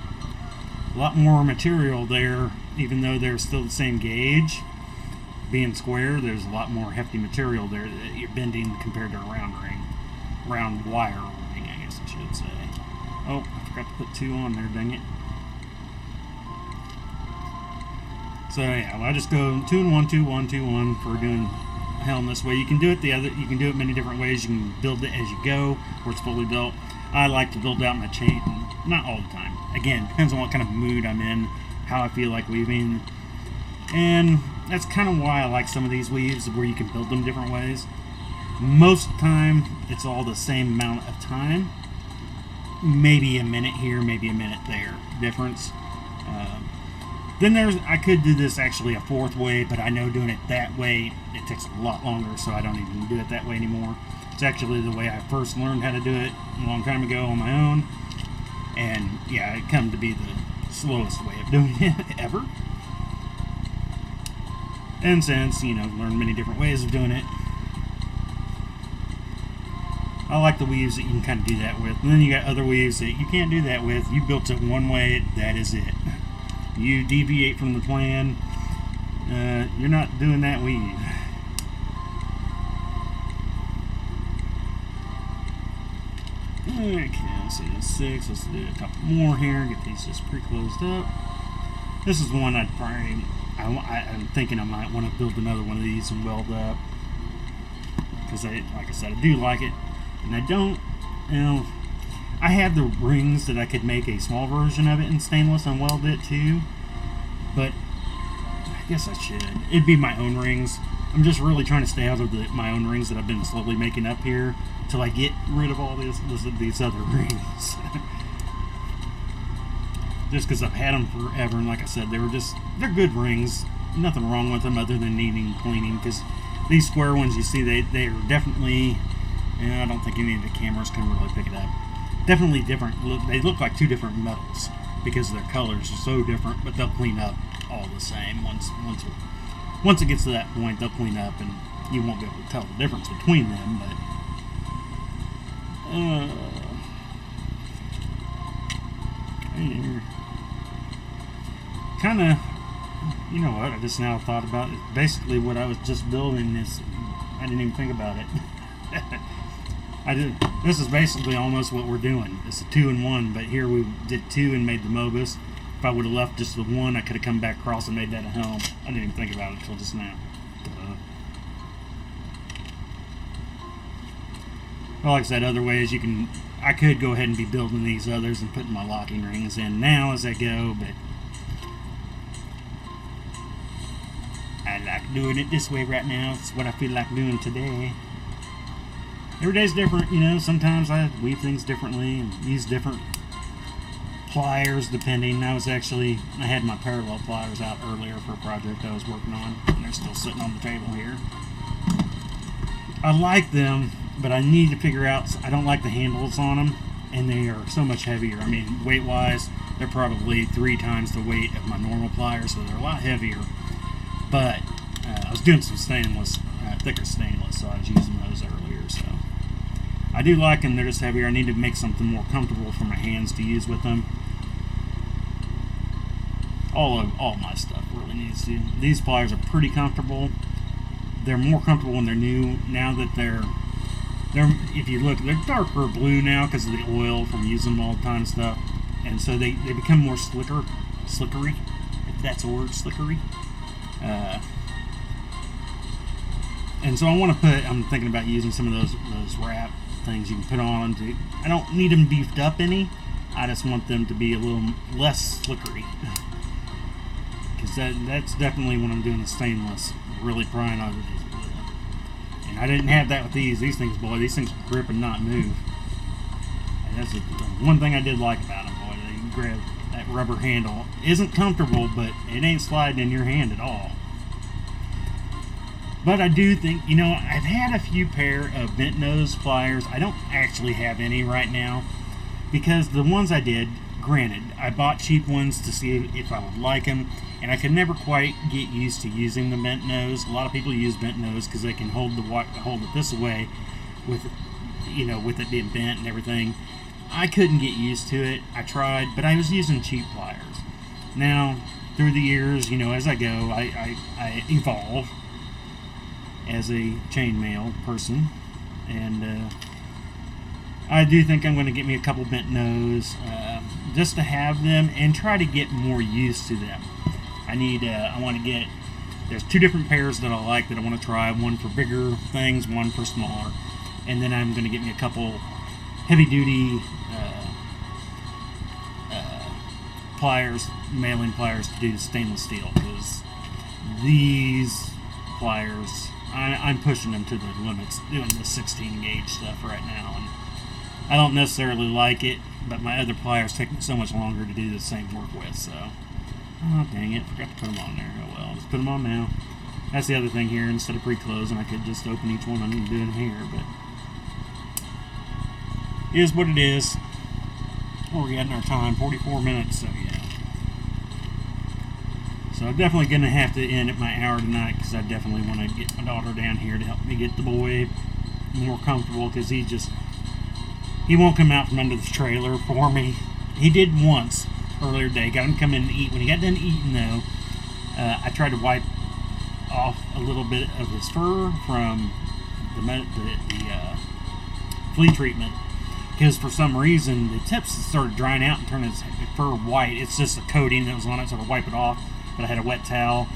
A lot more material there, even though they're still the same gauge. Being square, there's a lot more hefty material there that you're bending compared to a round ring. Round wire ring, I guess I should say. Oh, I forgot to put 2 on there, dang it. So yeah, well, I just go 2-in-1, 2-1, 2-1 for doing helm this way. You can do it you can do it many different ways. You can build it as you go, or it's fully built. I like to build out my chain, not all the time. Again, depends on what kind of mood I'm in, how I feel like weaving, and that's kind of why I like some of these weaves where you can build them different ways. Most of the time, it's all the same amount of time. Maybe a minute here, maybe a minute there difference. Then I could do this actually a 4th way, but I know doing it that way, it takes a lot longer, so I don't even do it that way anymore. It's actually the way I first learned how to do it a long time ago on my own. And yeah, it come to be the slowest way of doing it ever. And since, learned many different ways of doing it. I like the weaves that you can kind of do that with. And then you got other weaves that you can't do that with. You built it one way, that is it. You deviate from the plan, you're not doing that weave. Okay, let's see, that's 6. Let's do a couple more here. Get these just pre-closed up. This is one I'd probably, I'm thinking I might want to build another one of these and weld up. Because, like I said, I do like it. And I don't, I have the rings that I could make a small version of it in stainless and weld it too. But I guess I should. It'd be my own rings. I'm just really trying to stay out of my own rings that I've been slowly making up here till I get rid of all these other rings. Just because I've had them forever, and like I said, they're good rings. Nothing wrong with them other than needing cleaning. Because these square ones you see, they are definitely, I don't think any of the cameras can really pick it up. Definitely different. They look like two different metals because their colors are so different, but they'll clean up all the same. Once it gets to that point, they'll clean up, and you won't be able to tell the difference between them. But kind of, you know what? I just now thought about it. Basically, what I was just building is, I didn't even think about it. This is basically almost what we're doing. It's a 2-in-1, but here we did 2 and made the Mobus. If I would have left just the 1, I could have come back across and made that a helm. I didn't even think about it until just now. Well, like I said, other ways I could go ahead and be building these others and putting my locking rings in now as I go, but I like doing it this way right now. It's what I feel like doing today. Every day's different, sometimes I weave things differently and use different pliers depending. I had my parallel pliers out earlier for a project I was working on, and they're still sitting on the table here. I like them, but I need to figure out, I don't like the handles on them, and they are so much heavier. I mean, weight-wise, they're probably 3 times the weight of my normal pliers, so they're a lot heavier. But I was doing some stainless, thicker stainless, so I was using those earlier. So I do like them. They're just heavier. I need to make something more comfortable for my hands to use with them. All my stuff really needs to. These pliers are pretty comfortable. They're more comfortable when they're new. Now that they're if you look, they're darker blue now because of the oil from using them all the time and stuff, and so they become more slickery, if that's a word, slickery. And so I'm thinking about using some of those wrap things you can put on them. I don't need them beefed up any. I just want them to be a little less slickery. Because that's definitely when I'm doing the stainless, really prying out of these. And I didn't have that with these. These things, boy, these things grip and not move. And that's the one thing I did like about them, boy. They grab that rubber handle. Isn't comfortable, but it ain't sliding in your hand at all. But I do think, I've had a few pair of bent nose pliers. I don't actually have any right now because the ones I did, granted, I bought cheap ones to see if I would like them, and I could never quite get used to using the bent nose. A lot of people use bent nose because they can hold it this way with it being bent and everything. I couldn't get used to it. I tried, but I was using cheap pliers. Now, through the years, as I go, I evolve as a chainmail person, and I do think I'm going to get me a couple bent nose just to have them and try to get more used to them. I want to get, there's 2 different pairs that I like that I want to try, one for bigger things, one for smaller, and then I'm going to get me a couple heavy duty mailing pliers to do the stainless steel, because these pliers, I'm pushing them to the limits doing the 16 gauge stuff right now, and I don't necessarily like it, but my other pliers take me so much longer to do the same work with, so oh dang it, forgot to put them on there. Oh well, let's put them on now. That's the other thing here, instead of pre-closing I could just open each one and do them here, but it is what it is. We're getting our time, 44 minutes, so yeah. So I'm definitely going to have to end at my hour tonight, because I definitely want to get my daughter down here to help me get the boy more comfortable, because He won't come out from under the trailer for me. He did once earlier today. Got him to come in and eat. When he got done eating, though, I tried to wipe off a little bit of his fur from the flea treatment, because for some reason the tips started drying out and turning his fur white. It's just a coating that was on it, so I wipe it off. But I had a wet towel,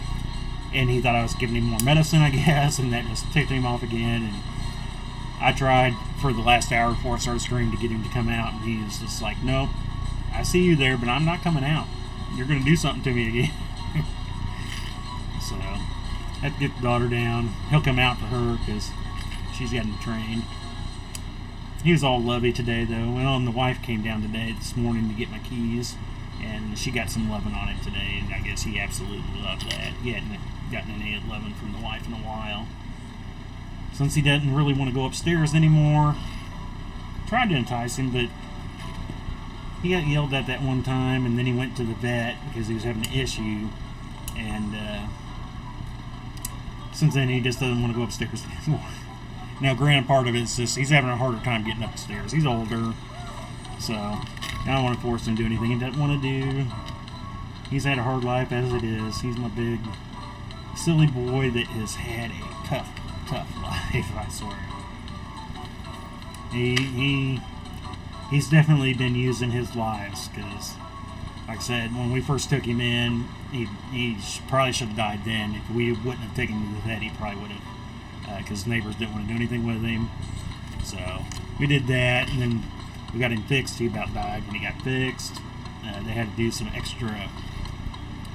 and he thought I was giving him more medicine, I guess, and that just ticked him off again. And I tried for the last hour before I started screaming to get him to come out, and he was just like, "Nope, I see you there, but I'm not coming out. You're going to do something to me again." So I have to get the daughter down. He'll come out for her because she's getting trained. He was all lovey today, though. Well, and the wife came down this morning to get my keys, and she got some loving on him today, and I guess he absolutely loved that. He hadn't gotten any loving from the wife in a while. Since he doesn't really want to go upstairs anymore, tried to entice him, but he got yelled at that one time, and then he went to the vet because he was having an issue, and since then he just doesn't want to go upstairs anymore. Now, granted, part of it is just he's having a harder time getting upstairs. He's older, so I don't want to force him to do anything he doesn't want to do. He's had a hard life as it is. He's my big, silly boy that has had a tough life, I swear. He's definitely been using his lives, because, like I said, when we first took him in, he probably should have died then. If we wouldn't have taken him to the vet, he probably would have, because neighbors didn't want to do anything with him. So we did that, and then we got him fixed. He about died when he got fixed. They had to do some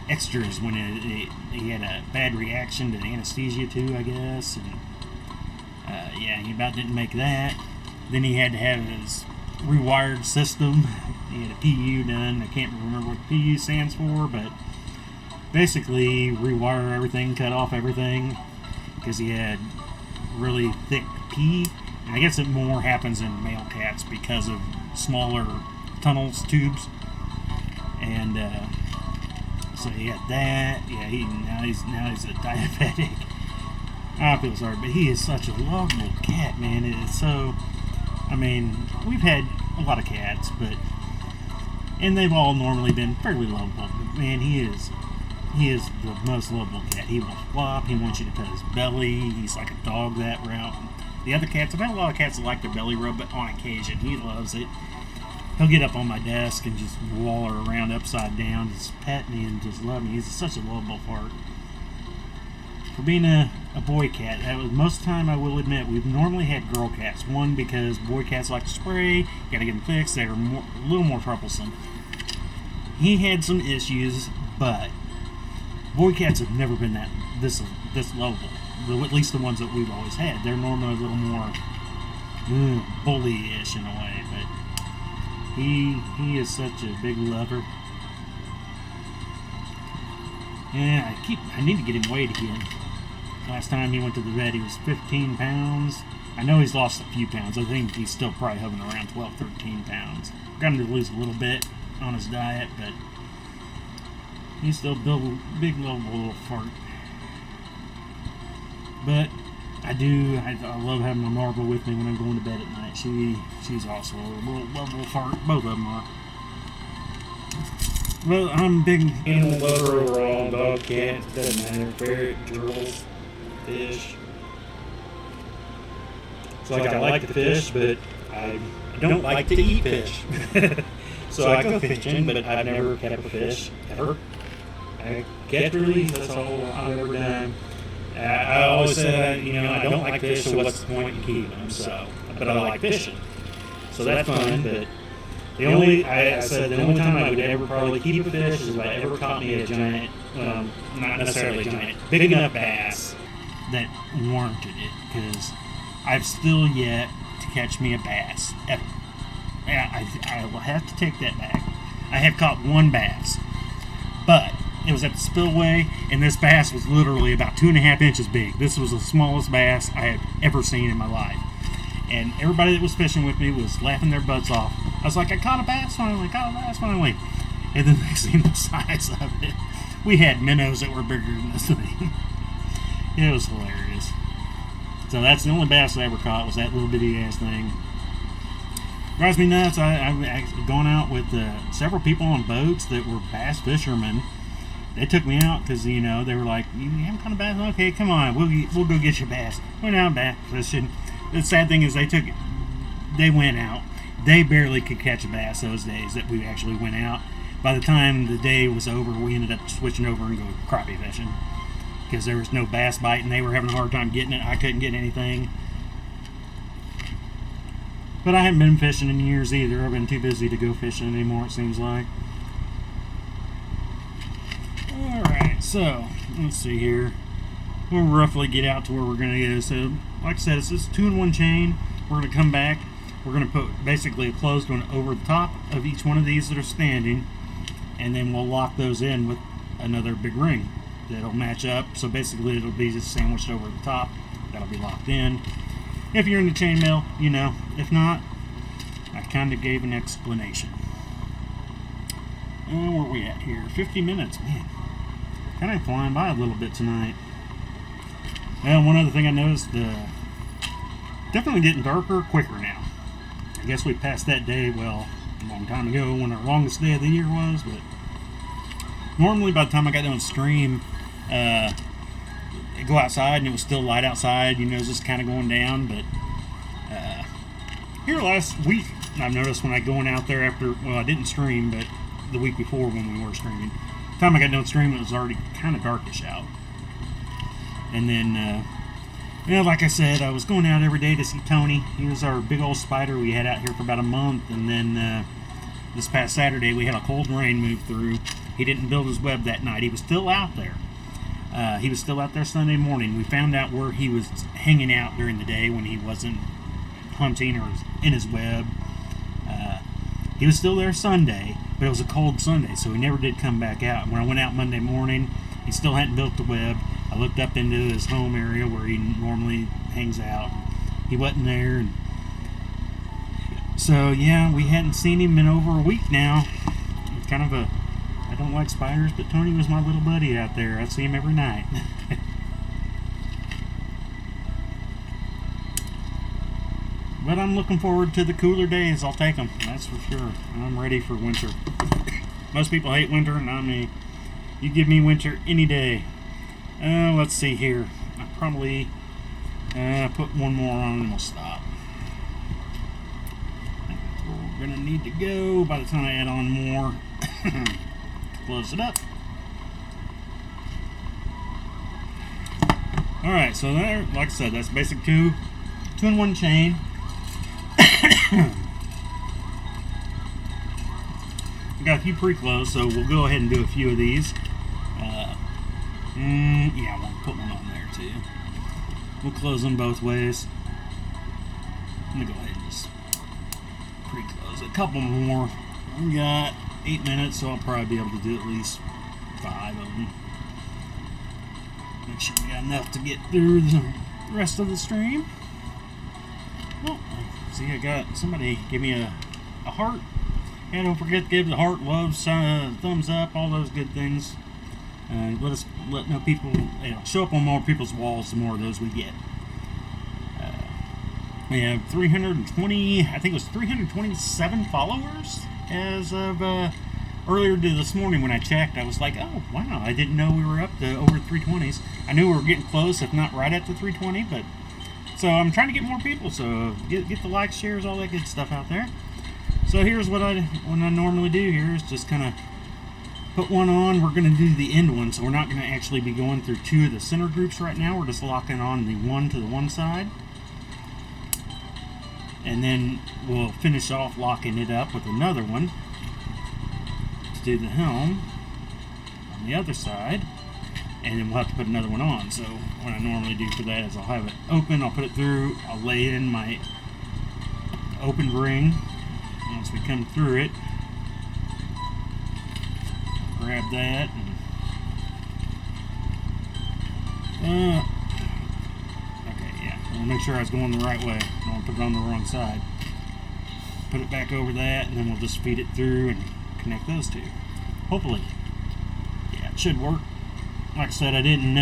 extras when he had a bad reaction to the anesthesia too, I guess. And yeah, he about didn't make that. Then he had to have his rewired system. He had a PU done. I can't remember what PU stands for, but basically rewire everything, cut off everything, because he had really thick pee. And I guess it more happens in male cats because of smaller tunnels, tubes. And so he had that. Yeah, now he's a diabetic. I feel sorry, but he is such a lovable cat, man. It is so. I mean, we've had a lot of cats, and they've all normally been fairly lovable. But man, he is the most lovable cat. He will flop. He wants you to pet his belly. He's like a dog that route. The other cats, I've had a lot of cats that like their belly rub, but on occasion, he loves it. He'll get up on my desk and just waller around upside down, just pet me and just love me. He's such a lovable fart. For being a boy cat, that was most of the time, I will admit, we've normally had girl cats. One, because boy cats like to spray, you gotta get them fixed, they're a little more troublesome. He had some issues, but boy cats have never been this lovable. At least the ones that we've always had. They're normally a little more bully-ish in a way, but he is such a big lover. Yeah, I need to get him weighed again. Last time he went to the vet, he was 15 pounds. I know he's lost a few pounds. I think he's still probably hovering around 12, 13 pounds. Got him to lose a little bit on his diet, but he's still a big little fart. But I love having my Marble with me when I'm going to bed at night. She's also a little fart. Both of them are. Well, I'm big animal lover overall. Dog, cat, doesn't matter. Ferret, turtles, fish. It's like I like to fish, but I don't like to eat fish. So I go fishing, but I've never kept a fish ever. I catch release, that's all I've ever done. I always said, I don't like fish, so what's the point in keeping them? But I like fishing, so that's fun. But the only time I would ever probably keep a fish is if I ever caught me a giant, not necessarily giant, big enough bass that warranted it, because I've still yet to catch me a bass ever. I will have to take that back. I have caught one bass, but it was at the spillway, and this bass was literally about 2.5 inches big. This was the smallest bass I had ever seen in my life. And everybody that was fishing with me was laughing their butts off. I was like, I caught a bass finally. And then they seen the size of it. We had minnows that were bigger than this thing. It was hilarious. So that's the only bass I ever caught, was that little bitty ass thing. Drives me nuts. I've actually gone out with several people on boats that were bass fishermen. They took me out because, you know, they were like, "You haven't caught a bass? Okay, come on, we'll go get your bass." Went out bass fishing. The sad thing is they went out. They barely could catch a bass those days that we actually went out. By the time the day was over, we ended up switching over and go crappie fishing because there was no bass bite and they were having a hard time getting it. I couldn't get anything. But I haven't been fishing in years either. I've been too busy to go fishing anymore, it seems like. Alright, so let's see here. We'll roughly get out to where we're going to go. So, like I said, it's this 2-in-1 chain. We're going to come back. We're going to put basically a closed one over the top of each one of these that are standing. And then we'll lock those in with another big ring that'll match up. So basically it'll be just sandwiched over the top. That'll be locked in. If you're in the chainmail, you know. If not, I kind of gave an explanation. Where are we at here? 50 minutes, man. Kind of flying by a little bit tonight. Well, one other thing I noticed, definitely getting darker quicker now. I guess we passed that day, well, a long time ago when our longest day of the year was, but normally by the time I got done stream, I'd go outside and it was still light outside, you know, just kind of going down, but here last week, I've noticed when I going out there after, well, I didn't stream, but the week before when we were streaming, the time I got done streaming, it was already kind of darkish out. And then, you know, like I said, I was going out every day to see Tony. He was our big old spider we had out here for about a month. And then this past Saturday, we had a cold rain move through. He didn't build his web that night. He was still out there. He was still out there Sunday morning. We found out where he was hanging out during the day when he wasn't hunting or in his web. He was still there Sunday, but it was a cold Sunday, so he never did come back out. When I went out Monday morning, he still hadn't built the web. I looked up into his home area where he normally hangs out. He wasn't there. And so, yeah, we hadn't seen him in over a week now. It's kind of a, I don't like spiders, but Tony was my little buddy out there. I see him every night. But I'm looking forward to the cooler days. I'll take them, that's for sure. I'm ready for winter. Most people hate winter, and I mean, you give me winter any day. Let's see here. I probably put one more on and we'll stop. I think that's where we're going to need to go by the time I add on more. Close it up. Alright, so there, like I said, that's basic 2-in-1 chain. We got a few pre-closed, so we'll go ahead and do a few of these. Yeah, we'll put one on there too. We'll close them both ways. I'm gonna go ahead and just pre-close a couple more. We got 8 minutes, so I'll probably be able to do at least 5 of them. Make sure we got enough to get through the rest of the stream. Oh, see, I got somebody give me a heart. And don't forget to give the heart, love, thumbs up, all those good things. Let know people, you know, show up on more people's walls. The more of those we get. We have 320, I think it was 327 followers as of earlier this morning when I checked. I was like, oh wow, I didn't know we were up to over 320s. I knew we were getting close, if not right at the 320, but so I'm trying to get more people. So get the likes, shares, all that good stuff out there. So here's what I normally do here is just kind of put one on. We're going to do the end one, so we're not going to actually be going through 2 of the center groups right now. We're just locking on the one to the one side. And then we'll finish off locking it up with another one to do the helm on the other side. And then we'll have to put another one on. So what I normally do for that is I'll have it open, I'll put it through, I'll lay in my open ring. Once we come through it, grab that and okay, yeah, I want to make sure I was going the right way. I don't want to put it on the wrong side. Put it back over that, and then we'll just feed it through and connect those two. Hopefully, yeah, it should work. Like I said, I don't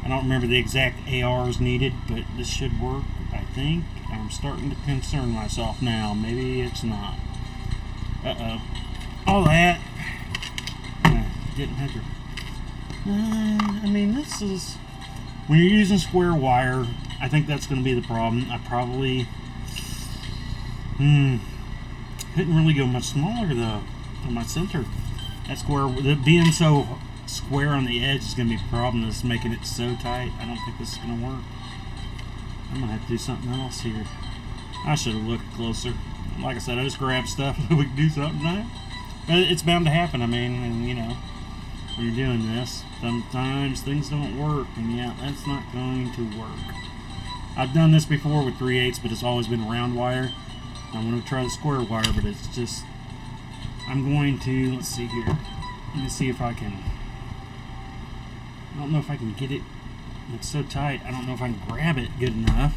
remember the exact ARs needed, but this should work, I think. I I'm starting to concern myself now. Maybe it's not. Uh-oh. All that. Didn't measure. I mean, this is... When you're using square wire, I think that's going to be the problem. I probably... couldn't really go much smaller, though, on my center. That square... Being so square on the edge is going to be a problem. That's making it so tight. I don't think this is going to work. I'm going to have to do something else here. I should have looked closer. Like I said, I just grabbed stuff so we could do something tonight. But it's bound to happen. I mean, and, you know, when you're doing this, sometimes things don't work. And yeah, that's not going to work. I've done this before with 3/8, but it's always been round wire. I want to try the square wire, but it's just... I'm going to... Let's see here. Let me see if I can... I don't know if I can get it. It's so tight. I don't know if I can grab it good enough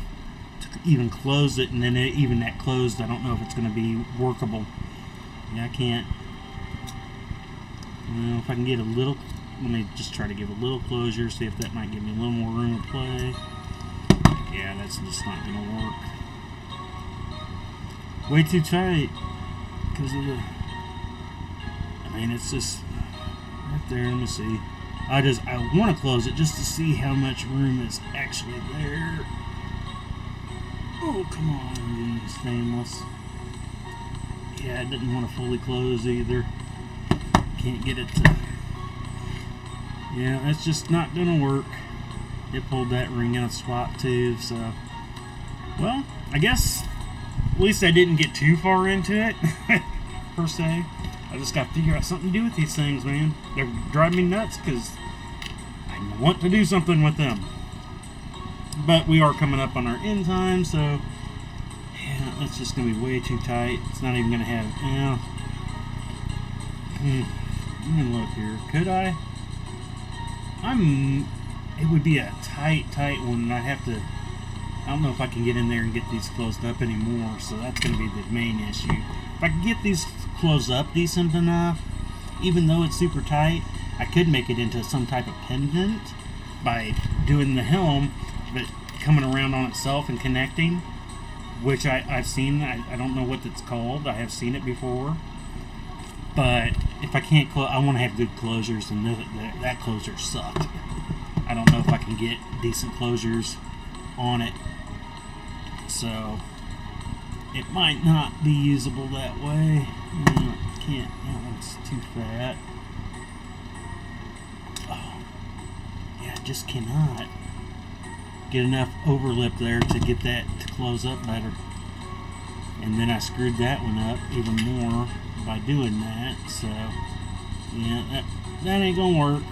to even close it, and then even that closed, I don't know if it's going to be workable. Yeah, I can't. Well, if I can get a little, let me just try to give a little closure, see if that might give me a little more room to play. Yeah, that's just not going to work. Way too tight because of the... I mean, it's just right there. Let me see. I want to close it just to see how much room is actually there. Oh, come on, stainless. Yeah, I didn't want to fully close either. Can't get it to... Yeah, that's just not going to work. It pulled that ring out of spot too, so... Well, I guess at least I didn't get too far into it, per se. I just got to figure out something to do with these things, man. They're driving me nuts because I want to do something with them. But we are coming up on our end time, so yeah, that's just going to be way too tight. It's not even going to have... Let me look here. Could I? It would be a tight one. I'd have to... I don't know if I can get in there and get these closed up anymore, so that's going to be the main issue. If I could get these closed up decent enough, even though it's super tight, I could make it into some type of pendant by doing the helm, but coming around on itself and connecting, which I've seen. I don't know what it's called. I have seen it before. But if I can't close, I want to have good closures, and that closure sucked. I don't know if I can get decent closures on it. So it might not be usable that way. No, can't. That one's too fat. Oh, yeah, I just cannot get enough overlip there to get that to close up better. And then I screwed that one up even more by doing that. So yeah, that ain't gonna work.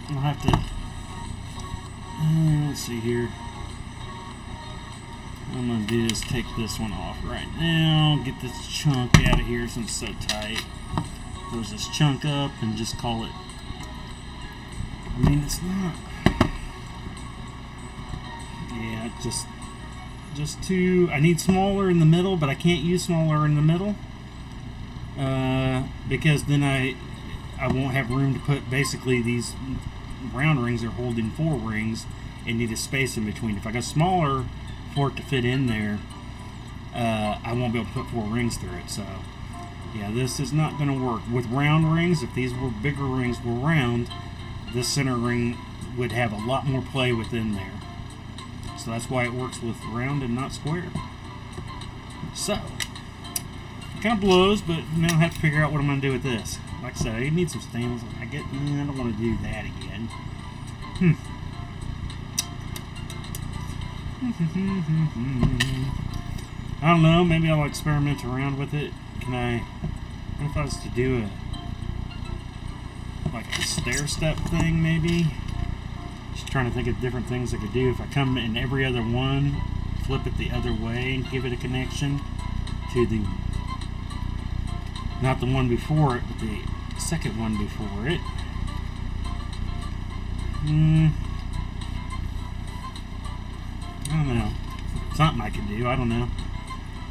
I'll have to. Let's see here. What I'm going to do is take this one off right now, get this chunk out of here since it's so tight. Close this chunk up and just call it. I mean, it's not. Yeah, just too. I need smaller in the middle, but I can't use smaller in the middle because then I won't have room to put. Basically, these round rings are holding 4 rings and need a space in between. If I go smaller for it to fit in there, I won't be able to put 4 rings through it. So yeah, this is not going to work with round rings. If these were bigger rings were round, this center ring would have a lot more play within there. So that's why it works with round and not square. So it kind of blows, but now I have to figure out what I'm going to do with this. Like I said, I need some stainless. I don't want to do that again. I don't know, maybe I'll experiment around with it. What if I was to do like a stair step thing maybe? Just trying to think of different things I could do. If I come in every other one, flip it the other way and give it a connection to the, not the one before it, but the second one before it. I don't know. Something I can do. I don't know.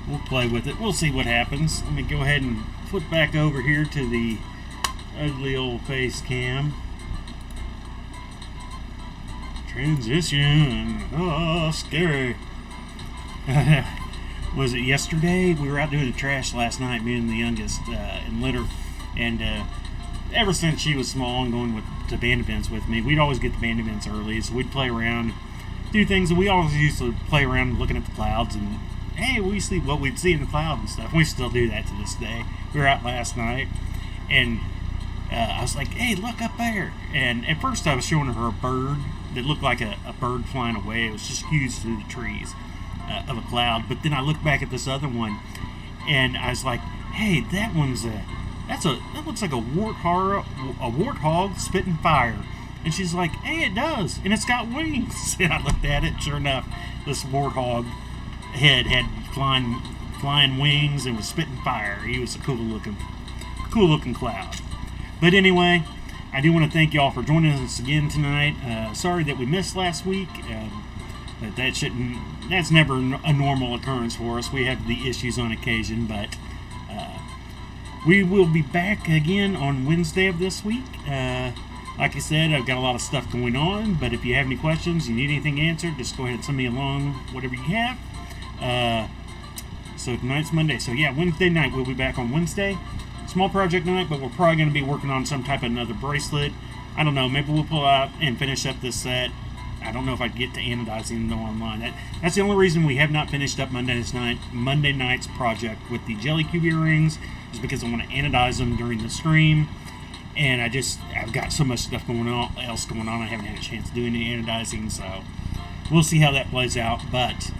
We'll play with it. We'll see what happens. Let me go ahead and flip back over here to the ugly old face cam. Transition. Oh, scary. was it yesterday? We were out doing the trash last night, me and the youngest, in litter, and ever since she was small and going to band events with me, we'd always get the band events early, so we'd play around, do things, and we always used to play around looking at the clouds, and hey, we see what we'd see in the clouds and stuff. We still do that to this day. We were out last night, and I was like, hey, look up there. And at first I was showing her a bird that looked like a bird flying away. It was just huge through the trees of a cloud. But then I looked back at this other one, and I was like, hey, that looks like a warthog spitting fire. And she's like, hey, it does, and it's got wings. And I looked at it, sure enough, this warthog head had flying wings and was spitting fire. He was a cool looking cloud. But anyway, I do want to thank y'all for joining us again tonight. Sorry that we missed last week. That's never a normal occurrence for us. We have the issues on occasion, but we will be back again on Wednesday of this week. Like I said, I've got a lot of stuff going on, but if you have any questions, you need anything answered, just go ahead and send me along whatever you have. So tonight's Monday. So yeah, Wednesday night, we'll be back on Wednesday. Small project night, but we're probably going to be working on some type of another bracelet. I don't know, maybe we'll pull out and finish up this set. I don't know if I get to anodizing them online. That's the only reason we have not finished up Monday night's project with the jelly cube earrings, is because I want to anodize them during the stream. And I've got so much stuff else going on. I haven't had a chance to do any anodizing, so we'll see how that plays out. But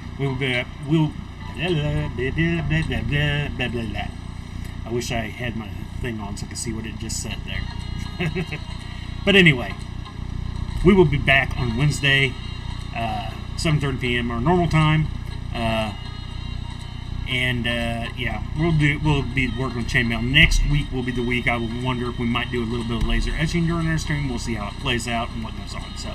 I wish I had my thing on so I could see what it just said there. But anyway, we will be back on Wednesday, 7:30 p.m. our normal time. Yeah, we'll be working with chainmail. Next week will be the week I will wonder if we might do a little bit of laser etching during our stream. We'll see how it plays out and what goes on. So,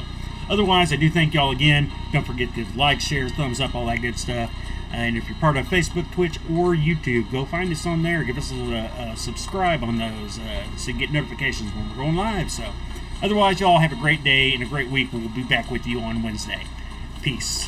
otherwise, I do thank y'all again. Don't forget to like, share, thumbs up, all that good stuff. And if you're part of Facebook, Twitch, or YouTube, go find us on there. Give us a subscribe on those so you get notifications when we're going live. So, otherwise, y'all have a great day and a great week. We'll be back with you on Wednesday. Peace.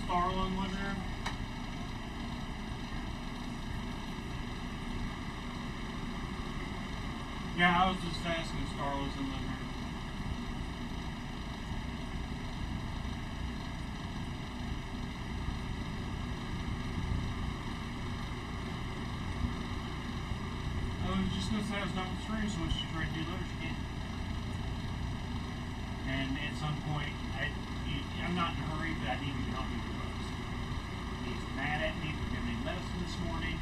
Starlin was there? Yeah, I was just asking if Star was in there. I was just going to say I was done with the stream, so once you're ready to do letters again. And at some point, I'm not in a hurry, but I need to help you with those. He's mad at me for giving me medicine this morning,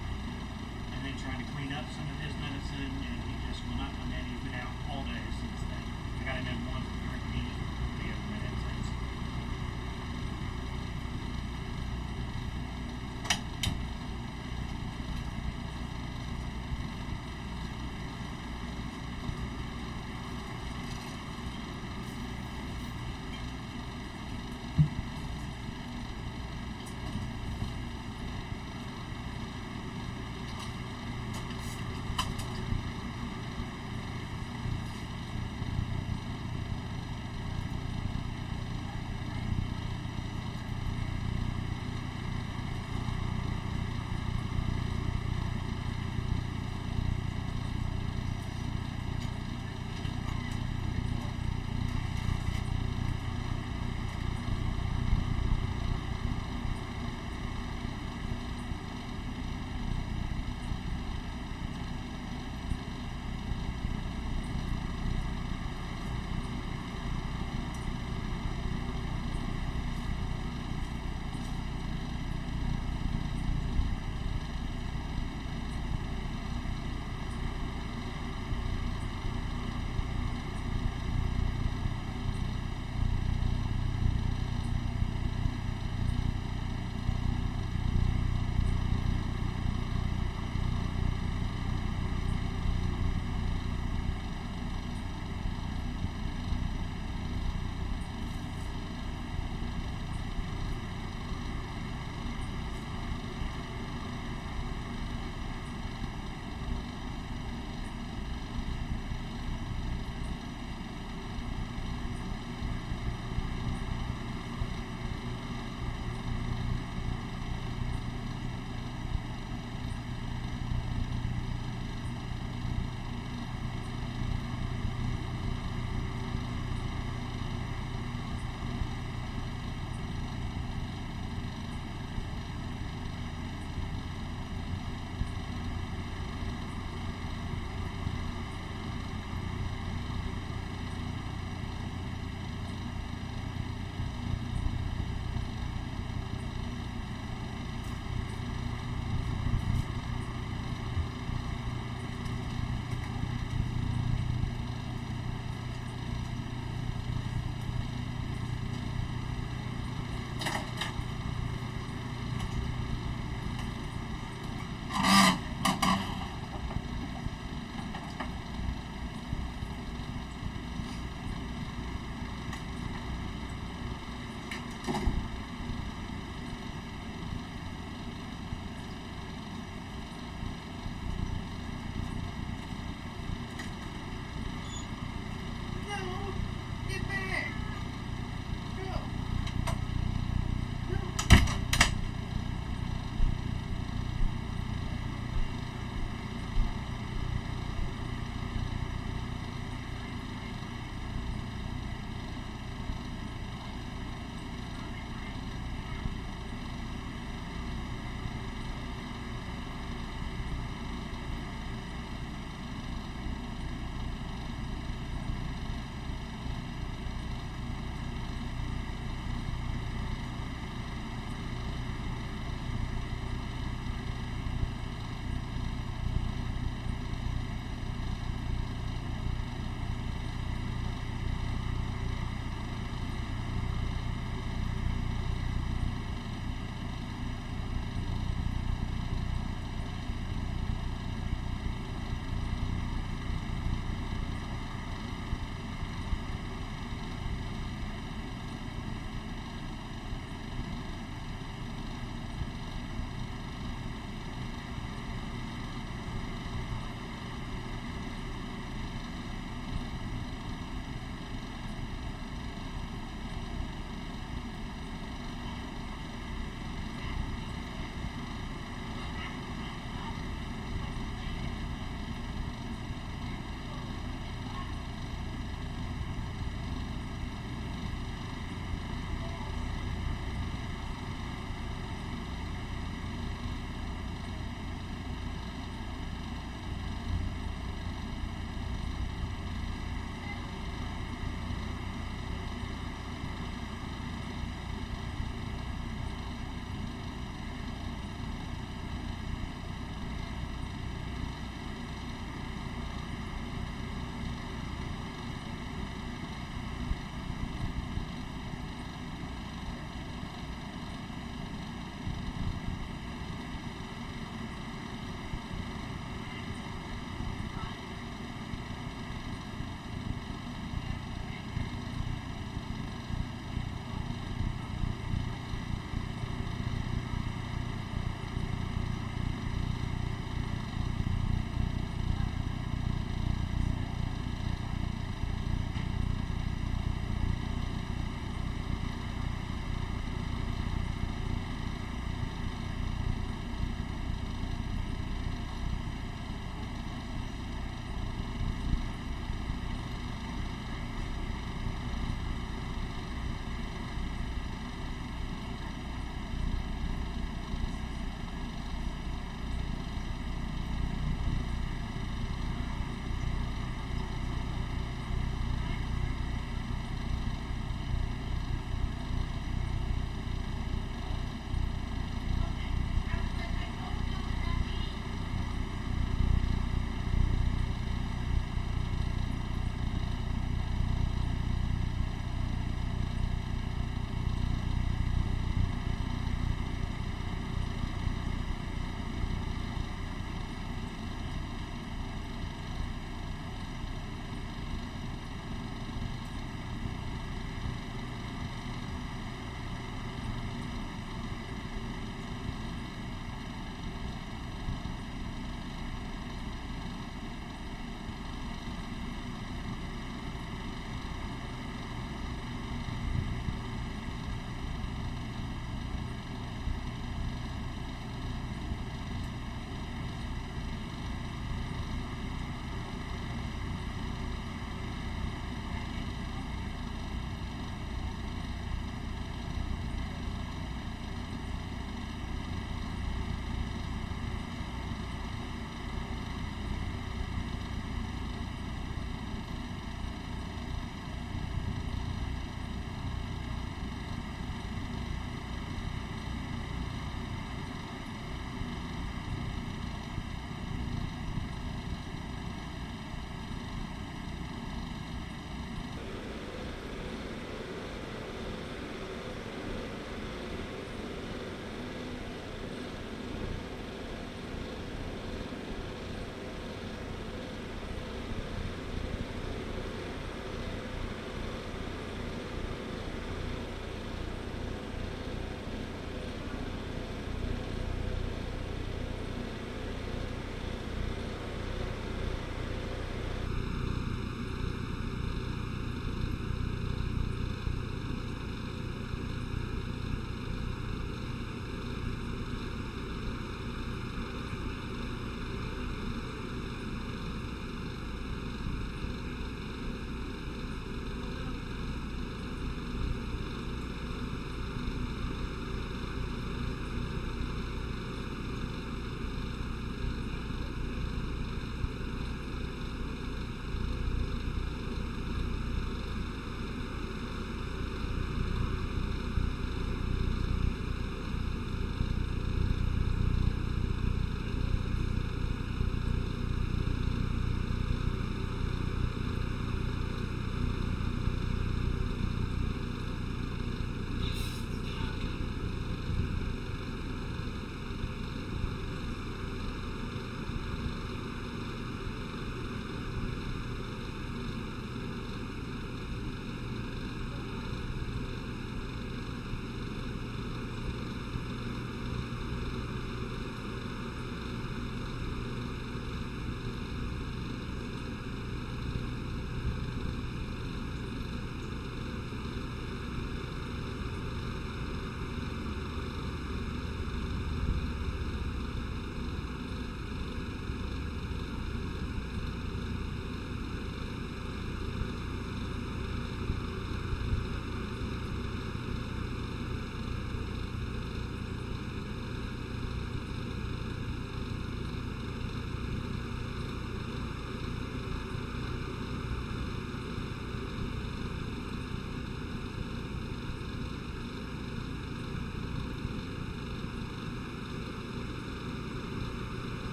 and then trying to clean up some of his medicine, and he just will not come in. He's been out all day since then. I got him in one for drinking the other medicines.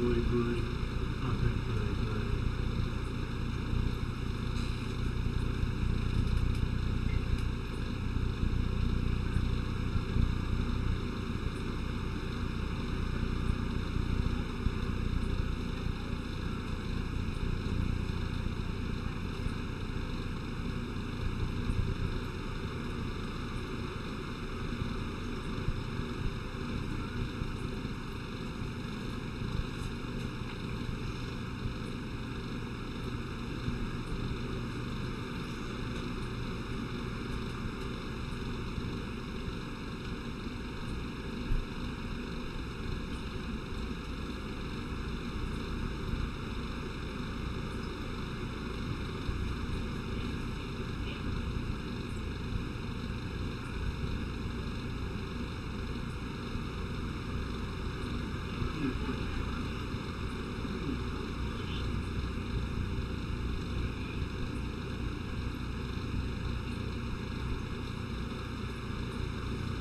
Buddy, buddy. Not that buddy, buddy.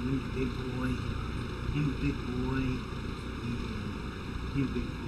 He's a big boy. He's a big boy. Yeah. He's a big boy.